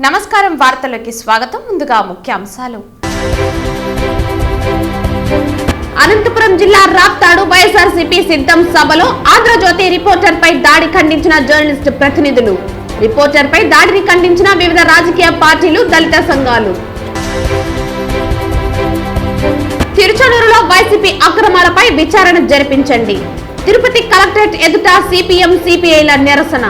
నమస్కారం వార్తలకు స్వాగతం ముందుగా ముఖ్యాంశాలు అనంతపురం జిల్లా రాప్తాడు వైఎస్ఆర్సీపీ సిద్ధం సభలో ఆంధ్రజ్యోతి రిపోర్టర్ పై దాడి ఖండించిన జర్నలిస్ట్ ప్రతినిధులు రిపోర్టర్ పై దాడిని ఖండించిన వివిధ రాజకీయ పార్టీలు దళిత సంఘాలు తిరుచానూరులో వైసీపీ అక్రమాలపై విచారణ జరిపించండి తిరుపతి కలెక్టరేట్ ఎదుట సిపిఎం సిపిఐల నిరసన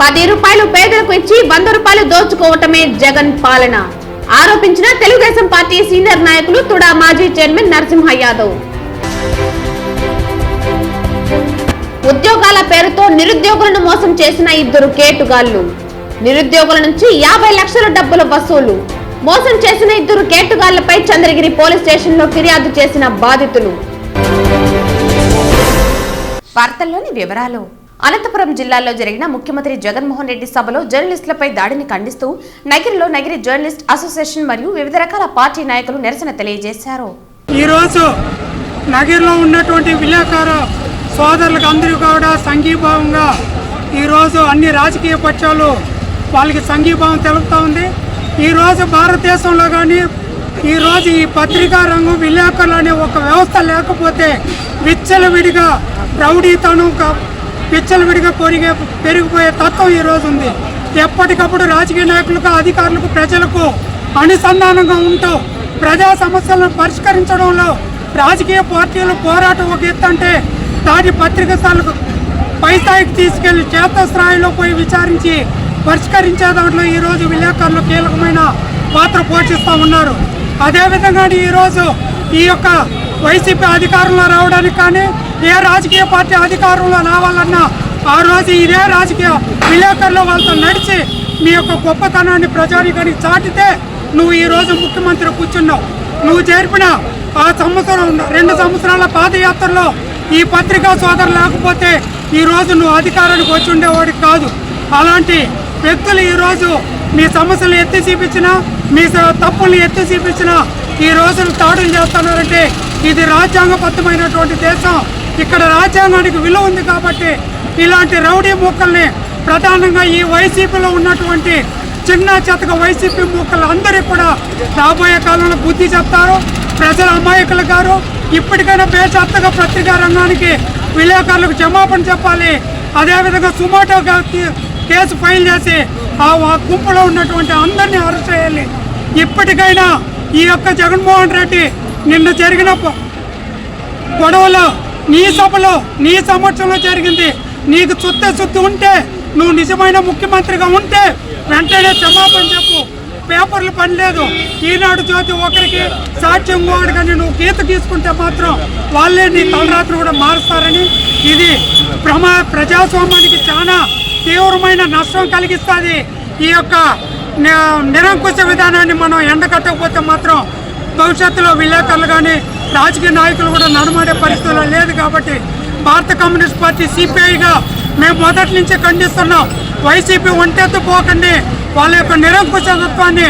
10 రూపాయలు పేదలకు ఇచ్చి 100 రూపాయలు దోచుకోవటమే జగన్ పాలన ఆరోపించిన తెలుగుదేశం పార్టీ సీనియర్ నాయకులు తుడా మాజీ చైర్మన్ నరసింహ యాదవ్ ఉద్యోగాల పేరుతో నిరుద్యోగులను మోసం చేసిన 2 కేటుగాళ్లు నిరుద్యోగుల నుంచి 50 లక్షల డబ్బుల వసూలు మోసం చేసిన 2 కేటుగాళ్లపై చంద్రగిరి పోలీస్ స్టేషన్ లో ఫిర్యాదు చేసిన బాధితులు వార్తల్లోని వివరాలు అనంతపురం జిల్లాలో జరిగిన ముఖ్యమంత్రి జగన్మోహన్ రెడ్డి సభలో జర్నలిస్టులపై దాడిని ఖండిస్తూ నగిరిలో నగిరి జర్నలిస్ట్ అసోసియేషన్ మరియు వివిధ రకాల పార్టీ నాయకులు నిరసన తెలియజేశారు. ఈ రోజు నగిరిలో ఉన్నటువంటి విలేకరు సోదరులకు అందరూ కూడా సంఘీభావంగా ఈ రోజు అన్ని రాజకీయ పక్షాలు వాళ్ళకి సంఘీభావం తెలుపుతా ఉంది. ఈ రోజు భారతదేశంలో కానీ ఈ రోజు ఈ పత్రికా రంగం విలేకరులు అనే ఒక వ్యవస్థ లేకపోతే విచ్చలవిడిగా రౌడీతనం విచ్చలవిడిగా పెరిగిపోయే తత్వం ఈరోజు ఉంది. ఎప్పటికప్పుడు రాజకీయ నాయకులకు అధికారులకు ప్రజలకు అనుసంధానంగా ఉంటూ ప్రజా సమస్యలను పరిష్కరించడంలో రాజకీయ పార్టీలు పోరాటం ఒక ఎత్తు అంటే దాని పత్రికా స్థాయిలకు పై స్థాయికి తీసుకెళ్లి క్షేత్రస్థాయిలో పోయి విచారించి పరిష్కరించే దాంట్లో ఈరోజు విలేకరులు కీలకమైన పాత్ర పోషిస్తూ ఉన్నారు. అదేవిధంగా ఈరోజు ఈ యొక్క వైసీపీ అధికారంలో రావడానికి కానీ ఏ రాజకీయ పార్టీ అధికారంలో రావాలన్నా ఆ రోజు ఇదే రాజకీయ విలేకరులు వాళ్ళతో నడిచి మీ యొక్క గొప్పతనాన్ని ప్రజానికానికి చాటితే నువ్వు ఈరోజు ముఖ్యమంత్రి కూర్చున్నావు. నువ్వు జరిపిన ఆ సంవత్సరం 2 సంవత్సరాల పాదయాత్రలో ఈ పత్రికా సోదరు లేకపోతే ఈరోజు నువ్వు అధికారానికి వచ్చి ఉండేవాడికి కాదు. అలాంటి వ్యక్తులు ఈరోజు మీ సమస్యలు ఎత్తి చూపించినా మీ తప్పుల్ని ఎత్తి చూపించినా ఈ రోజును దాడులు చేస్తున్నారంటే ఇది రాజ్యాంగబద్ధమైనటువంటి దేశం. ఇక్కడ రాజ్యాంగానికి విలువ ఉంది కాబట్టి ఇలాంటి రౌడీ మూకల్ని ప్రధానంగా ఈ వైసీపీలో ఉన్నటువంటి చిన్న చెత్తగా వైసీపీ మూకలు అందరికీ కూడా రాబోయే కాలంలో బుద్ధి చెప్తారు. ప్రజల అమాయకులు గారు ఇప్పటికైనా బేషరతుగా పత్రికా రంగానికి విలేకరులకు క్షమాపణ చెప్పాలి. అదేవిధంగా సుమోటో కేసు ఫైల్ చేసి ఆ గుంపులో ఉన్నటువంటి అందరినీ అరెస్ట్ చేయాలి. ఇప్పటికైనా ఈ యొక్క జగన్మోహన్ రెడ్డి నిన్న జరిగిన గొడవలో నీ సభలో నీ సమక్షంలో జరిగింది. నీకు శుద్ధి ఉంటే నువ్వు నిజమైన ముఖ్యమంత్రిగా ఉంటే వెంటనే క్షమాపణ చెప్పు. పేపర్లు పని లేదు. ఈనాడు జ్యోతి ఒకరికి సాక్ష్యం వాడు కానీ నువ్వు గీత తీసుకుంటే మాత్రం వాళ్ళే నీ తలరాత్రి కూడా మారుస్తారని ఇది ప్రజాస్వామ్యానికి చాలా తీవ్రమైన నష్టం కలిగిస్తుంది. ఈ యొక్క నిరంకుశ విధానాన్ని మనం ఎండకట్టకపోతే మాత్రం భవిష్యత్తులో విలేకరులు కానీ రాజకీయ నాయకులు కూడా నడుమాడే పరిస్థితుల్లో లేదు. కాబట్టి భారత కమ్యూనిస్ట్ పార్టీ సిపిఐగా మేము మొదటి నుంచి ఖండిస్తున్నాం. వైసీపీ ఒంటెత్తు పోకండి. వాళ్ళ యొక్క నిరంకుశత్వాన్ని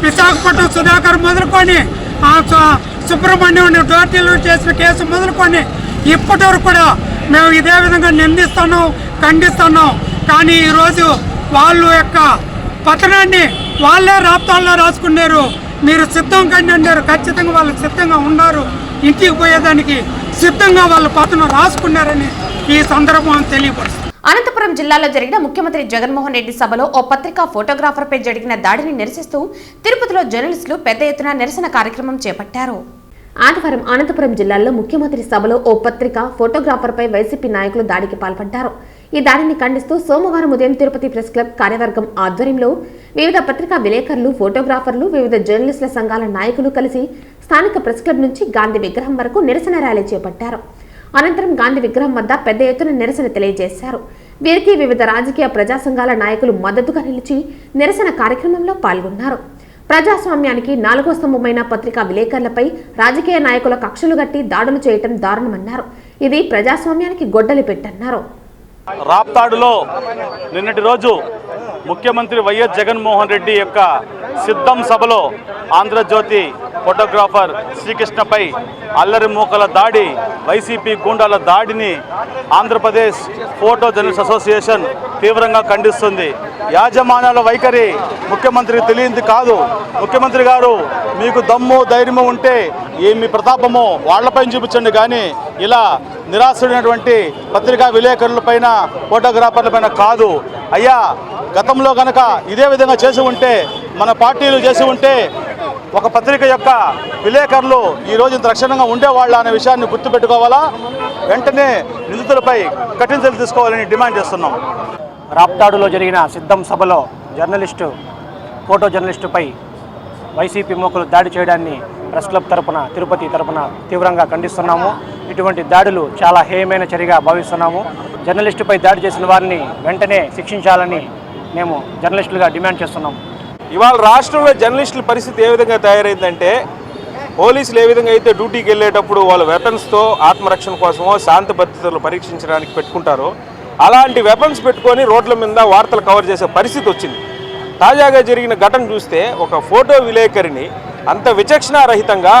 విశాఖపట్నం సుధాకర్ మొదలుకొని సుబ్రహ్మణ్యం డోర్టీలు చేసిన కేసు మొదలుకొని ఇప్పటి వరకు కూడా మేము ఇదే విధంగా నిందిస్తున్నాం, ఖండిస్తున్నాం. కానీ ఈరోజు వాళ్ళ యొక్క పతనాన్ని వాళ్ళే రాప్తాల్లో రాసుకున్నారు. మీరు సిద్ధం కండి అన్నారు. ఖచ్చితంగా వాళ్ళు సిద్ధంగా ఉన్నారు. ఇంటికి పోయేదానికి సిద్ధంగా వాళ్ళు పతనం రాసుకున్నారని ఈ సందర్భం తెలియపరుస్తుంది. అనంతపురం జిల్లాలో జరిగిన ముఖ్యమంత్రి జగన్మోహన్ రెడ్డి సభలో ఓ పత్రికా ఫోటోగ్రాఫర్ పై జరిగిన దాడిని నిరసిస్తూ తిరుపతిలో జర్నలిస్టులు పెద్ద ఎత్తున నిరసన కార్యక్రమం చేపట్టారు. ఆదివారం అనంతపురం జిల్లాలో ముఖ్యమంత్రి సభలో ఓ పత్రికా ఫోటోగ్రాఫర్ పై వైసీపీ నాయకులు దాడికి పాల్పడ్డారు. ఈ దాడిని ఖండిస్తూ సోమవారం ఉదయం తిరుపతి ప్రెస్ క్లబ్ కార్యవర్గం ఆధ్వర్యంలో వివిధ పత్రికా విలేకరులు, ఫోటోగ్రాఫర్లు, వివిధ జర్నలిస్టుల సంఘాల నాయకులు కలిసి స్థానిక ప్రెస్ క్లబ్ నుంచి గాంధీ విగ్రహం వరకు నిరసన ర్యాలీ చేపట్టారు. అనంతరం గాంధీ విగ్రహం వద్ద పెద్ద ఎత్తున నిరసన తెలియజేశారు. వీరికి వివిధ రాజకీయ ప్రజా సంఘాల నాయకులు మద్దతుగా నిలిచి నిరసన కార్యక్రమంలో పాల్గొన్నారు. ప్రజాస్వామ్యానికి 4వ స్తంభమైన పత్రికా విలేకరులపై రాజకీయ నాయకుల కక్షలు గట్టి దాడులు చేయటం దారుణమన్నారు. ఇది ప్రజాస్వామ్యానికి గొడ్డలి పెట్టన్నారు. రాప్తాడులో నిన్నటి రోజు ముఖ్యమంత్రి వైఎస్ జగన్మోహన్ రెడ్డి యొక్క సిద్ధం సభలో ఆంధ్రజ్యోతి ఫోటోగ్రాఫర్ శ్రీకృష్ణపై అల్లరి మూకల దాడి, వైసీపీ గూండాల దాడిని ఆంధ్రప్రదేశ్ ఫోటో జర్నలిస్ట్ అసోసియేషన్ తీవ్రంగా ఖండిస్తుంది. యాజమాన్యాల వైఖరి ముఖ్యమంత్రికి తెలియంది కాదు. ముఖ్యమంత్రి గారు మీకు దమ్ము ధైర్యము ఉంటే మీ ప్రతాపము వాళ్లపై చూపించండి, కానీ ఇలా నిరాశుడైనటువంటి పత్రికా విలేకరులపైన ఫోటోగ్రాఫర్లపైన కాదు. అయ్యా, గతంలో కనుక ఇదే విధంగా చేసి ఉంటే, మన పార్టీలు చేసి ఉంటే ఒక పత్రిక యొక్క విలేకరులు ఈరోజు ఇంత రక్షణగా ఉండేవాళ్ళ అనే విషయాన్ని గుర్తుపెట్టుకోవాలా. వెంటనే నిందితులపై కఠిన చర్యలు తీసుకోవాలని డిమాండ్ చేస్తున్నాం. రాప్తాడులో జరిగిన సిద్ధం సభలో ఫోటో జర్నలిస్టుపై వైసీపీ మూకలు దాడి చేయడాన్ని ప్రెస్ క్లబ్ తరపున, తిరుపతి తరపున తీవ్రంగా ఖండిస్తున్నాము. ఇటువంటి దాడులు చాలా హేయమైన చర్యగా భావిస్తున్నాము. జర్నలిస్టుపై దాడి చేసిన వారిని వెంటనే శిక్షించాలని మేము జర్నలిస్టులుగా డిమాండ్ చేస్తున్నాం. ఇవాళ రాష్ట్రంలో జర్నలిస్టుల పరిస్థితి ఏ విధంగా తయారైందంటే, పోలీసులు ఏ విధంగా అయితే డ్యూటీకి వెళ్ళేటప్పుడు వాళ్ళు వెపన్స్తో ఆత్మరక్షణ కోసమో శాంతి భద్రతలు పరీక్షించడానికి పెట్టుకుంటారో, అలాంటి వెపన్స్ పెట్టుకొని రోడ్ల మీద వార్తలు కవర్ చేసే పరిస్థితి వచ్చింది. తాజాగా జరిగిన ఘటన చూస్తే ఒక ఫోటో విలేకరిని అంత విచక్షణారహితంగా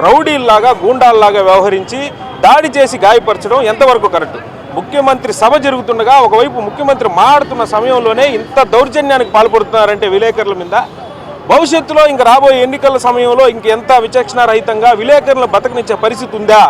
రౌడీల్లాగా, గూండాల్లాగా వ్యవహరించి దాడి చేసి గాయపరచడం ఎంతవరకు కరెక్ట్? ముఖ్యమంత్రి సభ జరుగుతుండగా ఒకవైపు ముఖ్యమంత్రి మాట్లాడుతున్న సమయంలోనే ఇంత దౌర్జన్యానికి పాల్పడుతున్నారంటే విలేకరుల మీద, భవిష్యత్తులో ఇంక రాబోయే ఎన్నికల సమయంలో ఇంకెంత విచక్షణారహితంగా విలేకరుల బతకనిచ్చే పరిస్థితి ఉందా?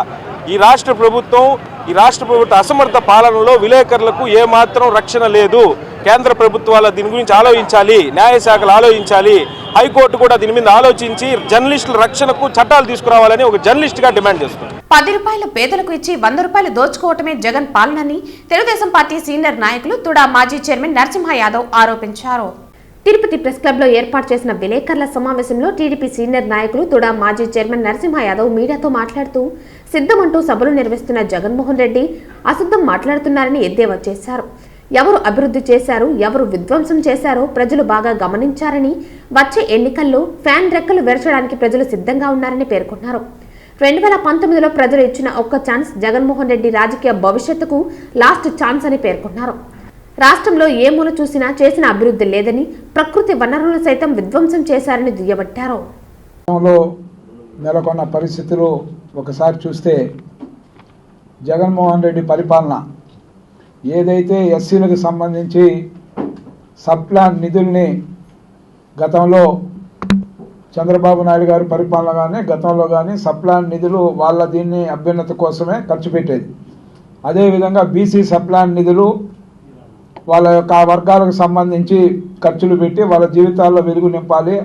ఈ రాష్ట్ర ప్రభుత్వ అసమర్థ పాలనలో విలేకరులకు ఏమాత్రం రక్షణ లేదు. కేంద్ర ప్రభుత్వాలు దీని గురించి ఆలోచించాలి, న్యాయశాఖలు ఆలోచించాలి, హైకోర్టు కూడా దీని మీద ఆలోచించి జర్నలిస్టుల రక్షణకు చట్టాలు తీసుకురావాలని ఒక జర్నలిస్ట్గా డిమాండ్ చేస్తుంది. 10 రూపాయలు పేదలకు ఇచ్చి 100 రూపాయలు దోచుకోవటమే జగన్ పాలనని తెలుగుదేశం పార్టీ సీనియర్ నాయకులు తుడా మాజీ చైర్మన్ నరసింహ యాదవ్ ఆరోపించారు. తిరుపతి ప్రెస్ క్లబ్ లో ఏర్పాటు చేసిన విలేకరుల సమావేశంలో టీడీపీ సీనియర్ నాయకులు తుడా మాజీ చైర్మన్ నరసింహ యాదవ్ మీడియాతో మాట్లాడుతూ, సిద్ధమంటూ సభలు నిర్వహిస్తున్న జగన్మోహన్ రెడ్డి అశుద్ధం మాట్లాడుతున్నారని ఎద్దేవా చేశారు. ఎవరు అభివృద్ధి చేశారు, ఎవరు విధ్వంసం చేశారో ప్రజలు బాగా గమనించారని, వచ్చే ఎన్నికల్లో ఫ్యాన్ రెక్కలు విరచడానికి ప్రజలు సిద్ధంగా ఉన్నారని పేర్కొన్నారు. 2019లో ప్రజలు ఇచ్చిన ఒక్క ఛాన్స్ జగన్మోహన్ రెడ్డి రాజకీయ భవిష్యత్తుకు లాస్ట్ ఛాన్స్ అని పేర్కొన్నారు. రాష్ట్రంలో ఏ మూల చూసినా చేసిన అభివృద్ధి లేదని, ప్రకృతి వనరులను సైతం విధ్వంసం చేశారని దుయ్యబట్టారు. నెలకొన్న పరిస్థితులు ఒకసారి చూస్తే, జగన్మోహన్ రెడ్డి పరిపాలన ఏదైతే ఎస్సీలకు సంబంధించి సబ్ ప్లాన్ నిధుల్ని గతంలో చంద్రబాబు నాయుడు గారి పరిపాలన కానీ గతంలో కానీ సబ్ ప్లాన్ నిధులు వాళ్ళ దీన్ని అభ్యున్నతి కోసమే ఖర్చు పెట్టేది. అదేవిధంగా బీసీ సబ్ ప్లాన్ నిధులు వాళ్ళ యొక్క వర్గాలకు సంబంధించి ఖర్చులు పెట్టి వాళ్ళ జీవితాల్లో వెలుగు నింపాలి,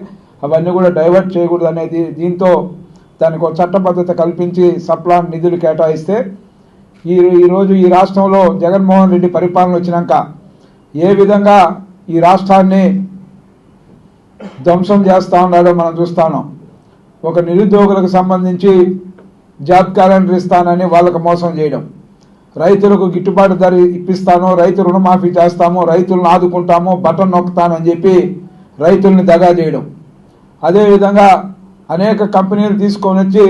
అవన్నీ కూడా డైవర్ట్ చేయకూడదు అనేది దీంతో దానికి ఒక చట్టబద్ధత కల్పించి సబ్ ప్లాన్ నిధులు కేటాయిస్తే, ఈరోజు ఈ రాష్ట్రంలో జగన్మోహన్ రెడ్డి పరిపాలన వచ్చినాక ఏ విధంగా ఈ రాష్ట్రాన్ని ధ్వంసం చేస్తూ ఉన్నాడో మనం చూస్తాను. ఒక నిరుద్యోగులకు సంబంధించి జాబ్ క్యాలెండర్ ఇస్తానని వాళ్ళకు మోసం చేయడం, రైతులకు గిట్టుబాటు ధర ఇప్పిస్తాను, రైతు రుణమాఫీ చేస్తాము, రైతులను ఆదుకుంటాము, బటన్ నొక్కుతానని చెప్పి రైతుల్ని దగా చేయడం, అదేవిధంగా అనేక కంపెనీలు తీసుకొని వచ్చి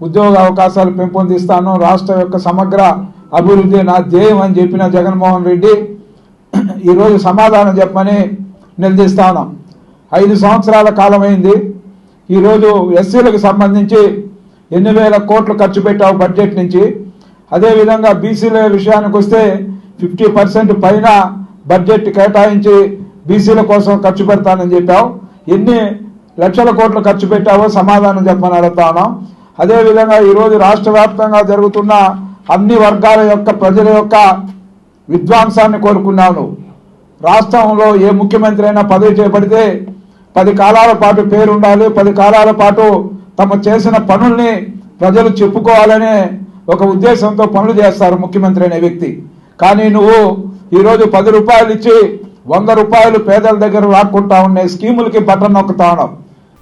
ఉద్యోగ అవకాశాలు పెంపొందిస్తాను, రాష్ట్రం యొక్క సమగ్ర అభివృద్ధి నా ధ్యేయం అని చెప్పిన జగన్మోహన్ రెడ్డి ఈరోజు సమాధానం చెప్పమని నిలదీస్తాను. 5 సంవత్సరాల కాలమైంది. ఈరోజు ఎస్సీలకు సంబంధించి ఎన్ని వేల కోట్లు ఖర్చు పెట్టావు బడ్జెట్ నుంచి. అదేవిధంగా బీసీల విషయానికి వస్తే 50% పైన బడ్జెట్ కేటాయించి బీసీల కోసం ఖర్చు పెడతానని చెప్పావు. ఎన్ని లక్షల కోట్లు ఖర్చు పెట్టావో సమాధానం చెప్పమని అడుగుతాను. అదేవిధంగా ఈరోజు రాష్ట్ర వ్యాప్తంగా జరుగుతున్న అన్ని వర్గాల యొక్క ప్రజల యొక్క విధ్వంసాన్ని కోరుకున్నావు. రాష్ట్రంలో ఏ ముఖ్యమంత్రి అయినా పదవి చేపడితే 10 కాలాల పాటు పేరుండాలి, 10 కాలాల పాటు తమ చేసిన పనుల్ని ప్రజలు చెప్పుకోవాలనే ఒక ఉద్దేశంతో పనులు చేస్తారు ముఖ్యమంత్రి అనే వ్యక్తి. కానీ నువ్వు ఈరోజు 10 రూపాయలు ఇచ్చి 100 రూపాయలు పేదల దగ్గర లాక్కుంటా ఉండే స్కీములకి బటన్ నొక్కుతా ఉన్నావు.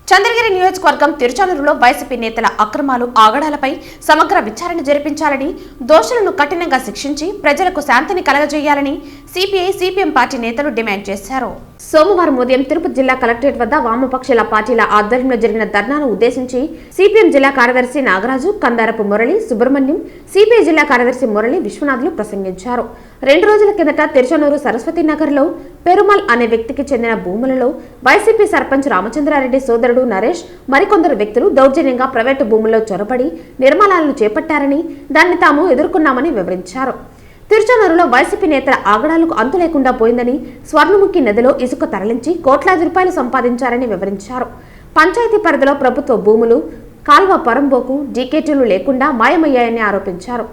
చంద్రగిరి నియోజకవర్గం తిరుచానూరులో వైసీపీ నేతల అక్రమాలు ఆగడాలపై సమగ్ర విచారణ జరిపించాలని, దోషులను కఠినంగా శిక్షించి ప్రజలకు శాంతిని కలగజేయాలని సిపిఐ, సిపిఎం పార్టీ నేతలు డిమాండ్ చేశారు. సోమవారం ఉదయం తిరుపతి జిల్లా కలెక్టరేట్ వద్ద వామపక్షాల పార్టీల ఆధ్వర్యంలో జరిగిన ధర్నాను ఉద్దేశించి సిపిఎం జిల్లా కార్యదర్శి నాగరాజు, కందారపు మురళి, సుబ్రహ్మణ్యం, సిపిఐ జిల్లా కార్యదర్శి మురళి విశ్వనాథ్లు ప్రసంగించారు. 2 రోజుల కిందట తిరుచానూరు సరస్వతి నగర్లో పెరుమాల్ అనే వ్యక్తికి చెందిన భూములలో వైసీపీ సర్పంచ్ రామచంద్రారెడ్డి సోదరుడు నరేష్ మరికొందరు వ్యక్తులు దౌర్జన్యంగా ప్రైవేటు భూముల్లో చొరబడి నిర్మాణాలను చేపట్టారని, దాన్ని తాము ఎదుర్కొన్నామని వివరించారు. తిరుచానూరులో వైసీపీ నేతల ఆగడాలకు అంతు లేకుండా పోయిందని, స్వర్ణముఖి నదిలో ఇసుక తరలించి కోట్లాది రూపాయలు సంపాదించారని వివరించారు. పంచాయతీ పరిధిలో ప్రభుత్వ భూములు, కాల్వ పరంబోకు, డీకేటీలు లేకుండా మాయమయ్యాయని ఆరోపించారు.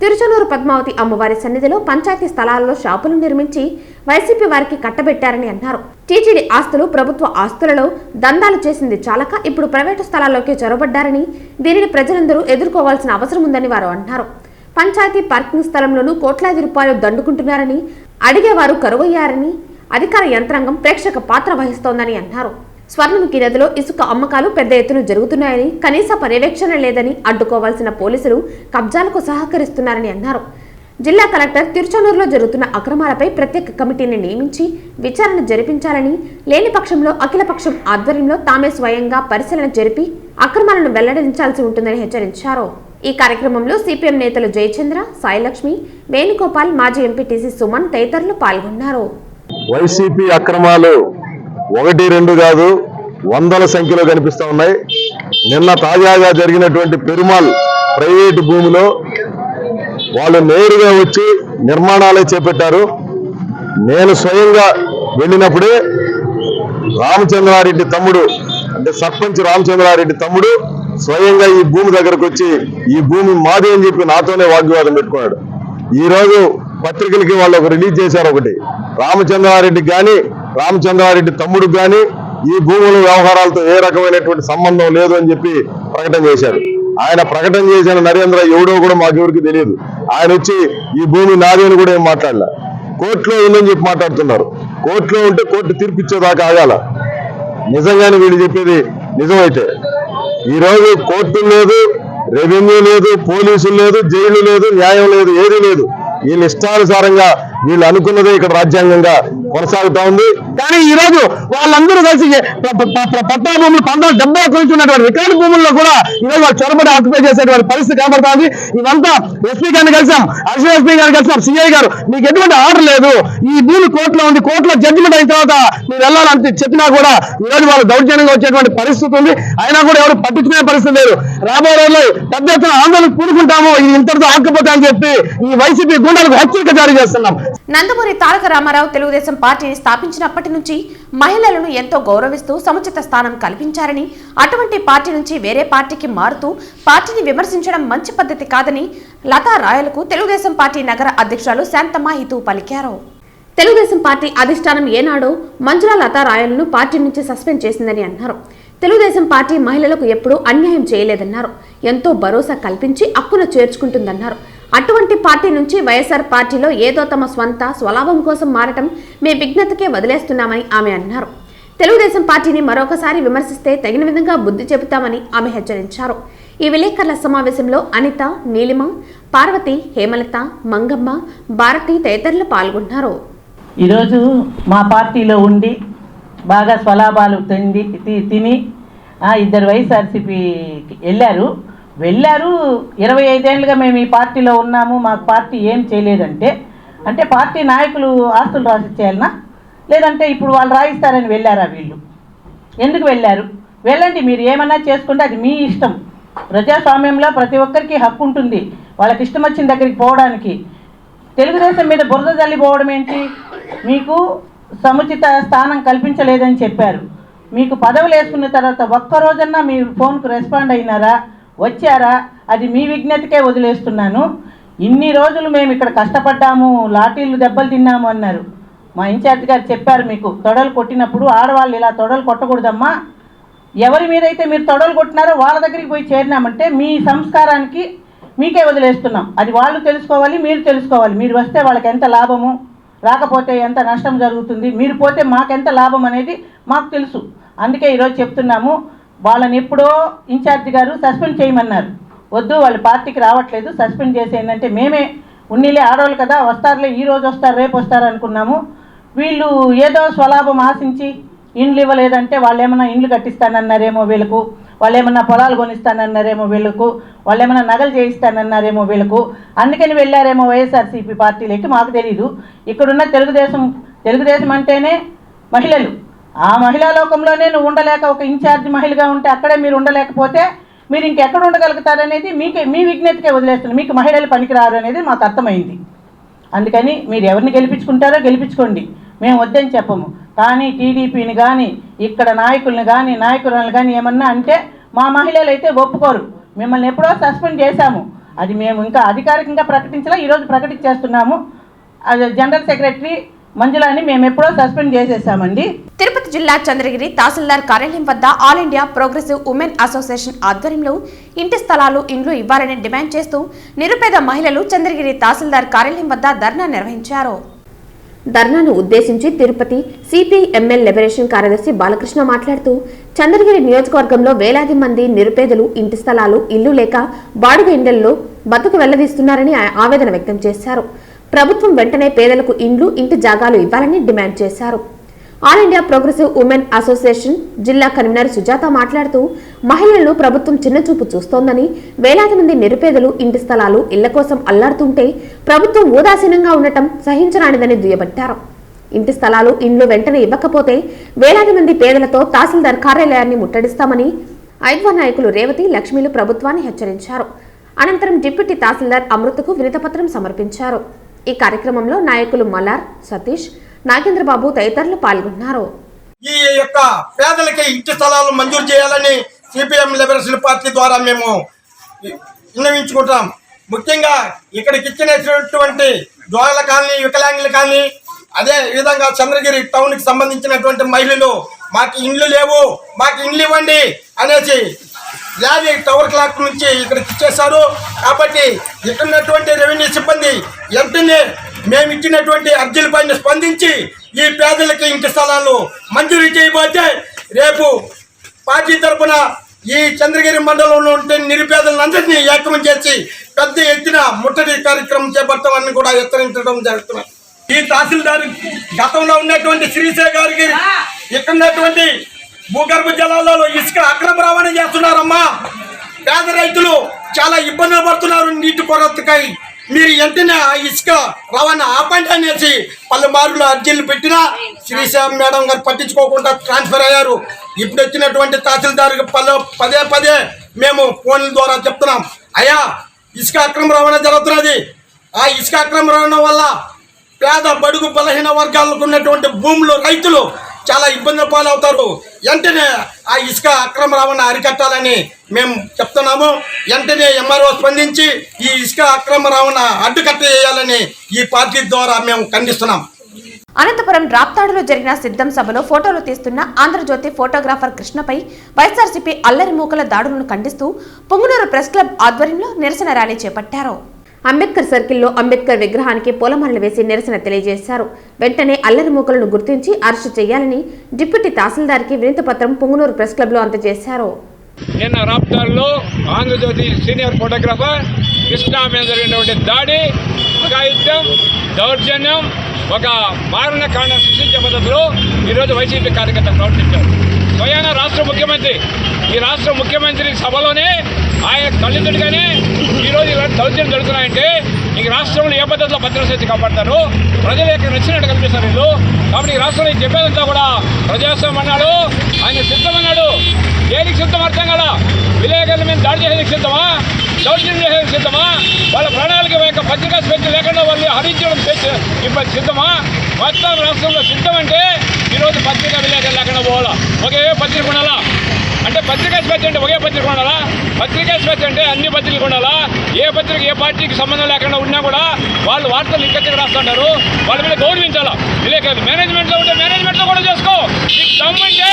తిరుచానూరు పద్మావతి అమ్మవారి సన్నిధిలో పంచాయతీ స్థలాల్లో షాపులు నిర్మించి వైసీపీ వారికి కట్టబెట్టారని అన్నారు. టీటీడీ ఆస్తులు ప్రభుత్వ ఆస్తులలో దందాలు చేసింది చాలక ఇప్పుడు ప్రైవేటు స్థలాల్లోకి చొరబడ్డారని, దీనిని ప్రజలందరూ ఎదుర్కోవాల్సిన అవసరం ఉందని వారు అన్నారు. పంచాయతీ పార్కింగ్ స్థలంలోనూ కోట్లాది రూపాయలు దండుకుంటున్నారని, అడిగేవారు కరువయ్యారని, అధికార యంత్రాంగం ప్రేక్షక పాత్ర వహిస్తోందని అన్నారు. స్వర్ణముఖి నదిలో ఇసుక అమ్మకాలు పెద్ద ఎత్తున జరుగుతున్నాయని, కనీస పర్యవేక్షణ లేదని, అడ్డుకోవాల్సిన పోలీసులు కబ్జాలకు సహకరిస్తున్నారని అన్నారు. జిల్లా కలెక్టర్ తిరుచానూరులో జరుగుతున్న అక్రమాలపై ప్రత్యేక కమిటీని నియమించి విచారణ జరిపించాలని, లేని పక్షంలో అఖిలపక్షం ఆధ్వర్యంలో తామే స్వయంగా పరిశీలన జరిపి అక్రమాలను వెల్లడించాల్సి ఉంటుందని హెచ్చరించారు. ఈ కార్యక్రమంలో సిపిఎం నేతలు జయచంద్ర, సాయిలక్ష్మి, వేణుగోపాల్, మాజీ ఎంపీటీసీ సుమన్ తదితరులు పాల్గొన్నారు. వైసీపీ అక్రమాలు 1-2 కాదు, వందల సంఖ్యలో కనిపిస్తూ ఉన్నాయి. నిన్న తాజాగా జరిగినటువంటి పెరుమాల్ ప్రైవేటు భూమిలో వాళ్ళు నేరుగా వచ్చి నిర్మాణాలే చేపట్టారు. నేను స్వయంగా వెళ్ళినప్పుడే రామచంద్రారెడ్డి తమ్ముడు, అంటే సర్పంచ్ రామచంద్రారెడ్డి తమ్ముడు స్వయంగా ఈ భూమి దగ్గరకు వచ్చి ఈ భూమి మాది అని చెప్పి నాతోనే వాగ్వివాదం పెట్టుకున్నాడు. ఈ రోజు పత్రికలకి వాళ్ళు ఒక రిలీజ్ చేశారు. ఒకటి రామచంద్రారెడ్డికి కానీ రామచంద్రారెడ్డి తమ్ముడికి కానీ ఈ భూముల వ్యవహారాలతో ఏ రకమైనటువంటి సంబంధం లేదు అని చెప్పి ప్రకటన చేశారు. ఆయన ప్రకటన చేసిన నరేంద్ర ఎవడో కూడా మాకెవరికి తెలియదు. ఆయన వచ్చి ఈ భూమి నాది అని కూడా ఏం మాట్లాడలే. కోర్టులో ఉందని చెప్పి మాట్లాడుతున్నారు. కోర్టులో ఉంటే కోర్టు తీర్పిచ్చేదాకా ఆగాల. నిజంగానే వీళ్ళు చెప్పేది నిజమైతే ఈరోజు కోర్టు లేదు, రెవెన్యూ లేదు, పోలీసులు లేదు, జైలు లేదు, న్యాయం లేదు, ఏదీ లేదు. వీళ్ళు ఇష్టానుసారంగా వీళ్ళు అనుకున్నదే ఇక్కడ రాజ్యాంగంగా కొనసాగుతా ఉంది. కానీ ఈ రోజు వాళ్ళందరూ కలిసి పట్టా భూములు 1970 నుంచి ఉన్నటువంటి రికార్డు భూముల్లో కూడా ఈరోజు వాళ్ళు చొరబడి ఆక్యుపై చేసేటువంటి పరిస్థితి కనబడుతుంది. ఇదంతా ఎస్పీ గారిని కలిసాం, అడిషనల్ ఎస్పీ గారిని కలిసాం, సిఐ గారు మీకు ఎటువంటి ఆర్డర్ లేదు, ఈ భూమి కోర్టులో ఉంది, కోర్టులో జడ్జిమెంట్ అయిన తర్వాత మీరు వెళ్ళాలంటే చెప్పినా కూడా ఈరోజు వాళ్ళు దౌర్జన్యంగా వచ్చేటువంటి పరిస్థితి ఉంది. అయినా కూడా ఎవరు పట్టించుకునే పరిస్థితి లేదు. రాబోయే రోజుల్లో పెద్ద ఎత్తున ఆందోళన కూడుకుంటాము, ఇది ఇంతటితో ఆకపోతే అని చెప్పి ఈ వైసీపీ గుండాలకు హెచ్చరిక జారీ చేస్తున్నాం. నందమూరి తారక రామారావు తెలుగుదేశం పార్టీని స్థాపించినప్పటి నుంచి మహిళలను ఎంతో గౌరవిస్తూ సముచిత స్థానం కల్పించారని, అటువంటి పార్టీ నుంచి వేరే పార్టీకి మారుతూ పార్టీని విమర్శించడం మంచి పద్ధతి కాదని లతా రాయలకు తెలుగుదేశం పార్టీ నగర అధ్యక్షురాలు శాంతమ్మ హితవు పలికారు. తెలుగుదేశం పార్టీ అధిష్టానం ఏనాడో మంజుల లతా రాయలను పార్టీ నుంచి సస్పెండ్ చేసిందని అన్నారు. తెలుగుదేశం పార్టీ మహిళలకు ఎప్పుడూ అన్యాయం చేయలేదన్నారు. ఎంతో భరోసా కల్పించి అక్కున చేర్చుకుంటుందన్నారు. అటువంటి పార్టీ నుంచి వైఎస్ఆర్ పార్టీలో ఏదో తమ స్వలాభం కోసం మారటం మే విజ్ఞతకే వదిలేస్తున్నామని ఆమె అన్నారు. తెలుగుదేశం పార్టీని మరొకసారి విమర్శిస్తే తగిన విధంగా బుద్ధి చెబుతామని ఆమె హెచ్చరించారు. ఈ విలేకరుల సమావేశంలో అనిత, నీలిమ, పార్వతి, హేమలత, మంగమ్మ, భారతి తదితరులు పాల్గొన్నారు. ఈరోజు మా పార్టీలో ఉండి బాగా స్వలాభాలు తిని 2 వైఎస్ఆర్సీపీకి వెళ్ళారు. 25 ఏళ్ళుగా మేము ఈ పార్టీలో ఉన్నాము, మాకు పార్టీ ఏం చేయలేదంటే అంటే పార్టీ నాయకులు ఆస్తులు రాసిచ్చేయాలనా, లేదంటే ఇప్పుడు వాళ్ళు రాయిస్తారని వెళ్ళారా? వీళ్ళు ఎందుకు వెళ్ళారు? వెళ్ళండి, మీరు ఏమన్నా చేసుకుంటే అది మీ ఇష్టం. ప్రజాస్వామ్యంలో ప్రతి ఒక్కరికి హక్కు ఉంటుంది వాళ్ళకి ఇష్టం వచ్చిన దగ్గరికి పోవడానికి. తెలుగుదేశం మీద బురద జల్లిపోవడం ఏంటి? మీకు సముచిత స్థానం కల్పించలేదని చెప్పారు. మీకు పదవులు వేసుకున్న తర్వాత ఒక్కరోజన్నా మీరు ఫోన్కు రెస్పాండ్ అయినారా, వచ్చారా? అది మీ విజ్ఞతకే వదిలేస్తున్నాను. ఇన్ని రోజులు మేము ఇక్కడ కష్టపడ్డాము, లాఠీలు దెబ్బలు తిన్నాము అన్నారు. మా ఇన్ఛార్జ్ గారు చెప్పారు, మీకు తొడలు కొట్టినప్పుడు ఆడవాళ్ళు ఇలా తొడలు కొట్టకూడదమ్మా, ఎవరి మీద అయితే మీరు తొడలు కొట్టినారో వాళ్ళ దగ్గరికి పోయి చేరినామంటే మీ సంస్కారానికి మీకే వదిలేస్తున్నాం. అది వాళ్ళు తెలుసుకోవాలి, మీరు తెలుసుకోవాలి. మీరు వస్తే వాళ్ళకి ఎంత లాభము, రాకపోతే ఎంత నష్టం జరుగుతుంది, మీరు పోతే మాకెంత లాభం అనేది మాకు తెలుసు. అందుకే ఈరోజు చెప్తున్నాము, వాళ్ళని ఎప్పుడో ఇన్ఛార్జి గారు సస్పెండ్ చేయమన్నారు. వద్దు, వాళ్ళు పార్టీకి రావట్లేదు, సస్పెండ్ చేసేయండి. మేమే ఉన్నీలే ఆడవాళ్ళు కదా, వస్తారులే, ఈ రోజు వస్తారు రేపు వస్తారు అనుకున్నాము. వీళ్ళు ఏదో స్వలాభం ఆశించి ఇండ్లు ఇవ్వలేదంటే వాళ్ళు ఏమన్నా ఇండ్లు కట్టిస్తానన్నారేమో వీళ్ళకు, వాళ్ళు ఏమన్నా పొలాలు కొనిస్తానన్నారేమో వీళ్ళకు, వాళ్ళు ఏమన్నా నగలు చేయిస్తానన్నారేమో వీళ్ళకు, అందుకని వెళ్ళారేమో వైఎస్ఆర్సీపీ పార్టీలోకి. మాకు తెలీదు. ఇక్కడున్న తెలుగుదేశం అంటేనే మహిళలు. ఆ మహిళా లోకంలోనే నువ్వు ఉండలేక ఒక ఇన్ఛార్జ్ మహిళగా ఉంటే అక్కడే మీరు ఉండలేకపోతే మీరు ఇంకెక్కడ ఉండగలుగుతారనేది మీ విజ్ఞతకే వదిలేస్తుంది. మీకు మహిళలు పనికిరారు అనేది మాకు అర్థమైంది. అందుకని మీరు ఎవరిని గెలిపించుకుంటారో గెలిపించుకోండి, మేము వద్దని చెప్పము. కానీ టీడీపీని కానీ ఇక్కడ నాయకులను కానీ నాయకులను కానీ ఏమన్నా అంటే మా మహిళలు అయితే ఒప్పుకోరు. మిమ్మల్ని ఎప్పుడో సస్పెండ్ చేశాము, అది మేము ఇంకా అధికారికంగా ప్రకటించలే, ఈరోజు ప్రకటించేస్తున్నాము. అది జనరల్ సెక్రటరీ మంజులాని మేము ఎప్పుడో సస్పెండ్ చేసేసామండి. తిరుపతి జిల్లా చంద్రగిరి తహసీల్దార్ కార్యాలయం వద్ద all India progressive women association ఆధ్వర్యంలో ఇంటి స్థలాలు ఇండ్లు ఇవ్వాలని డిమాండ్ చేస్తూ నిరుపేద మహిళలు చంద్రగిరి తహసీల్దార్ కార్యాలయం వద్ద ధర్నా నిర్వహించారు. ధర్నాను ఉద్దేశించి తిరుపతి సిపిఎంఎల్ లిబరేషన్ కార్యదర్శి బాలకృష్ణ మాట్లాడుతూ చంద్రగిరి నియోజకవర్గంలో వేలాది మంది నిరుపేదలు ఇంటి స్థలాలు ఇల్లు లేక బాడుగ ఇండ్లలో బతుకు వెళ్లదీస్తున్నారని ఆవేదన వ్యక్తం చేశారు. ప్రభుత్వం వెంటనే పేదలకు ఇండ్లు ఇంటి జాగాలు ఇవ్వాలని డిమాండ్ చేశారు. All India progressive women association జిల్లా కన్వీనర్ సుజాత మాట్లాడుతూ మహిళలను ప్రభుత్వం చిన్నచూపు చూస్తోందని, వేలాది మంది నిరుపేదలు ఇంటి స్థలాలు ఇళ్ల కోసం అల్లాడుతుంటే ప్రభుత్వం ఉదాసీనంగా ఉండటం సహించరానిదని దుయ్యబట్టారు. ఇంటి స్థలాలు ఇండ్లు వెంటనే ఇవ్వకపోతే వేలాది మంది పేదలతో తహసీల్దార్ కార్యాలయాన్ని ముట్టడిస్తామని ఐద్వా నాయకులు రేవతి, లక్ష్మీలు ప్రభుత్వాన్ని హెచ్చరించారు. అనంతరం డిప్యూటీ తహసీల్దార్ అమృతకు వినతిపత్రం సమర్పించారు. ఈ కార్యక్రమంలో నాయకులు మలార్, సతీష్, నాగేంద్రబాబు తదితరులు పాల్గొన్నారు. ఈ యొక్క పేదలకి ఇంటి స్థలాలు మంజూరు చేయాలని సిపిఎం లిబరేషన్ పార్టీ ద్వారా మేము విన్నవించుకుంటాం. ముఖ్యంగా ఇక్కడికి ఇచ్చినటువంటి దోయల కాలనీ, వికలాంగులు కానీ, అదే విధంగా చంద్రగిరి టౌన్కి సంబంధించినటువంటి మహిళలు మాకు ఇండ్లు లేవు, మాకు ఇండ్లు ఇవ్వండి అనేసి ర్యాలీ టవర్ క్లాక్ నుంచి ఇక్కడికి ఇచ్చేశారు. కాబట్టి ఇక్కడ ఉన్నటువంటి రెవెన్యూ సిబ్బంది వెంటనే మేము ఇచ్చినటువంటి అర్జీలపైన స్పందించి ఈ పేదలకి ఇంటి స్థలాలు మంజూరు చేయబోతే రేపు పార్టీ తరఫున ఈ చంద్రగిరి మండలంలో ఉంటే నిరుపేదలందరినీ ఏకం చేసి పెద్ద ఎత్తున ముట్టడి కార్యక్రమం చేపడతామని కూడా హెచ్చరించడం జరుగుతుంది. ఈ తహసీల్దార్ గతంలో ఉన్నటువంటి శ్రీశే గారికి ఇక్కడ ఉన్నటువంటి భూగర్భ జలాలలో ఇసుక అక్రమ రవాణా చేస్తున్నారమ్మా. పేద రైతులు చాలా ఇబ్బందులు పడుతున్నారు నీటి కొరతకై. మీరు వెంటనే ఆ ఇసుక రవాణా ఆపండి అనేసి పలుమార్లు అర్జీలు పెట్టినా శ్రీశ్యామ్ మేడం గారు పట్టించుకోకుండా ట్రాన్స్ఫర్ అయ్యారు. ఇప్పుడు వచ్చినటువంటి తహసీల్దార్కి పదే మేము ఫోన్ల ద్వారా చెప్తున్నాం, అయ్యా ఇసుక అక్రమ రవాణా జరుగుతున్నది. ఆ ఇసుక అక్రమ రవాణా వల్ల పేద బడుగు బలహీన వర్గాలకు ఉన్నటువంటి భూములు రైతులు చాలా ఇబ్బందుల పాలవుతారు. వెంటనే ఆ ఇసుక అక్రమ రవాణా అరికట్టాలని మేము చెప్తున్నాము. వెంటనే ఎంఆర్ఓ స్పందించి ఈ ఇసుక అక్రమ రవాణా అడ్డుకట్ట చేయాలని ఈ పార్టీ ద్వారా మేము ఖండిస్తున్నాం. అనంతపురం రాప్తాడులో జరిగిన సిద్ధం సభలో ఫోటోలు తీస్తున్న ఆంధ్రజ్యోతి ఫోటోగ్రాఫర్ కృష్ణపై వైఎస్ఆర్సీపీ అల్లరి మూకల దాడులను ఖండిస్తూ పొంగునూరు ప్రెస్ క్లబ్ ఆధ్వర్యంలో నిరసన ర్యాలీ చేపట్టారు. అంబేద్కర్ సర్కిల్లో అంబేద్కర్ విగ్రహానికి పూలమాలలు వేసి నిరసన తెలియజేశారు. వెంటనే అల్లరి మూకలను గుర్తించి అరెస్టు చేయాలని డిప్యూటీ తహసీల్దార్కి వినతి పత్రం పొంగునూరు ప్రెస్ క్లబ్లో అందజేశారు. నిన్న రాప్తాడులో ఆంధ్రజ్యోతి సీనియర్ ఫోటోగ్రాఫర్ కృష్ణ మీద జరిగినటువంటి దాడి, అఘాయిత్యం, దౌర్జన్యం, ఒక మారణ కాండం సృష్టించే పద్ధతిలో ఈరోజు వైసీపీ కార్యకర్తలు ప్రవర్తించారు. స్వయాన రాష్ట్ర ముఖ్యమంత్రి, ఈ రాష్ట్ర ముఖ్యమంత్రి సభలోనే ఆయన కళ్ళెదురుగానే ఈరోజు ఇలాంటి దౌర్జన్యం జరుగుతున్నాయంటే ఈ రాష్ట్రంలో ఏ పద్ధతిలో భద్రత కాపాడతారు, ప్రజలు ఎక్కడ నచ్చినట్టు కనిపిస్తారు వీళ్ళు. కాబట్టి ఈ రాష్ట్రంలో చెప్పేదంతా కూడా ప్రజాస్వామ్యం అన్నాడు, ఆయన సిద్ధమన్నాడు. దేనికి సిద్ధం అర్థం కదా? విలేకరుల మీద దాడి చేసేందుకు సిద్ధమా? దౌర్జన్యం చేసేందుకు సిద్ధమా? వాళ్ళ ప్రాణాలకి యొక్క పత్రికా స్వేచ్ఛ లేకుండా వాళ్ళు హరించడం ఇబ్బంది సిద్ధమా? మొత్తం రాష్ట్రంలో సిద్ధం అంటే ఈరోజు పత్రికా విలేకరులు లేకుండా పోవాలా? ఒకే పత్రిక ఉండాలా? అంటే పత్రికా స్వేచ్ఛ అంటే ఒకే పత్రిక ఉండాలా? పత్రికా స్వేచ్ఛ అంటే అన్ని పత్రికలు ఉండాలా? ఏ పత్రిక ఏ పార్టీకి సంబంధం లేకుండా ఉన్నా కూడా వాళ్ళు వార్తలు ఇక్కడికి రాస్తుంటారు. వాళ్ళ మీద గౌరవించాలా విలేకరులు. మేనేజ్మెంట్లో ఉంటే మేనేజ్మెంట్లో కూడా చేసుకో. నీకు దమ్మంటే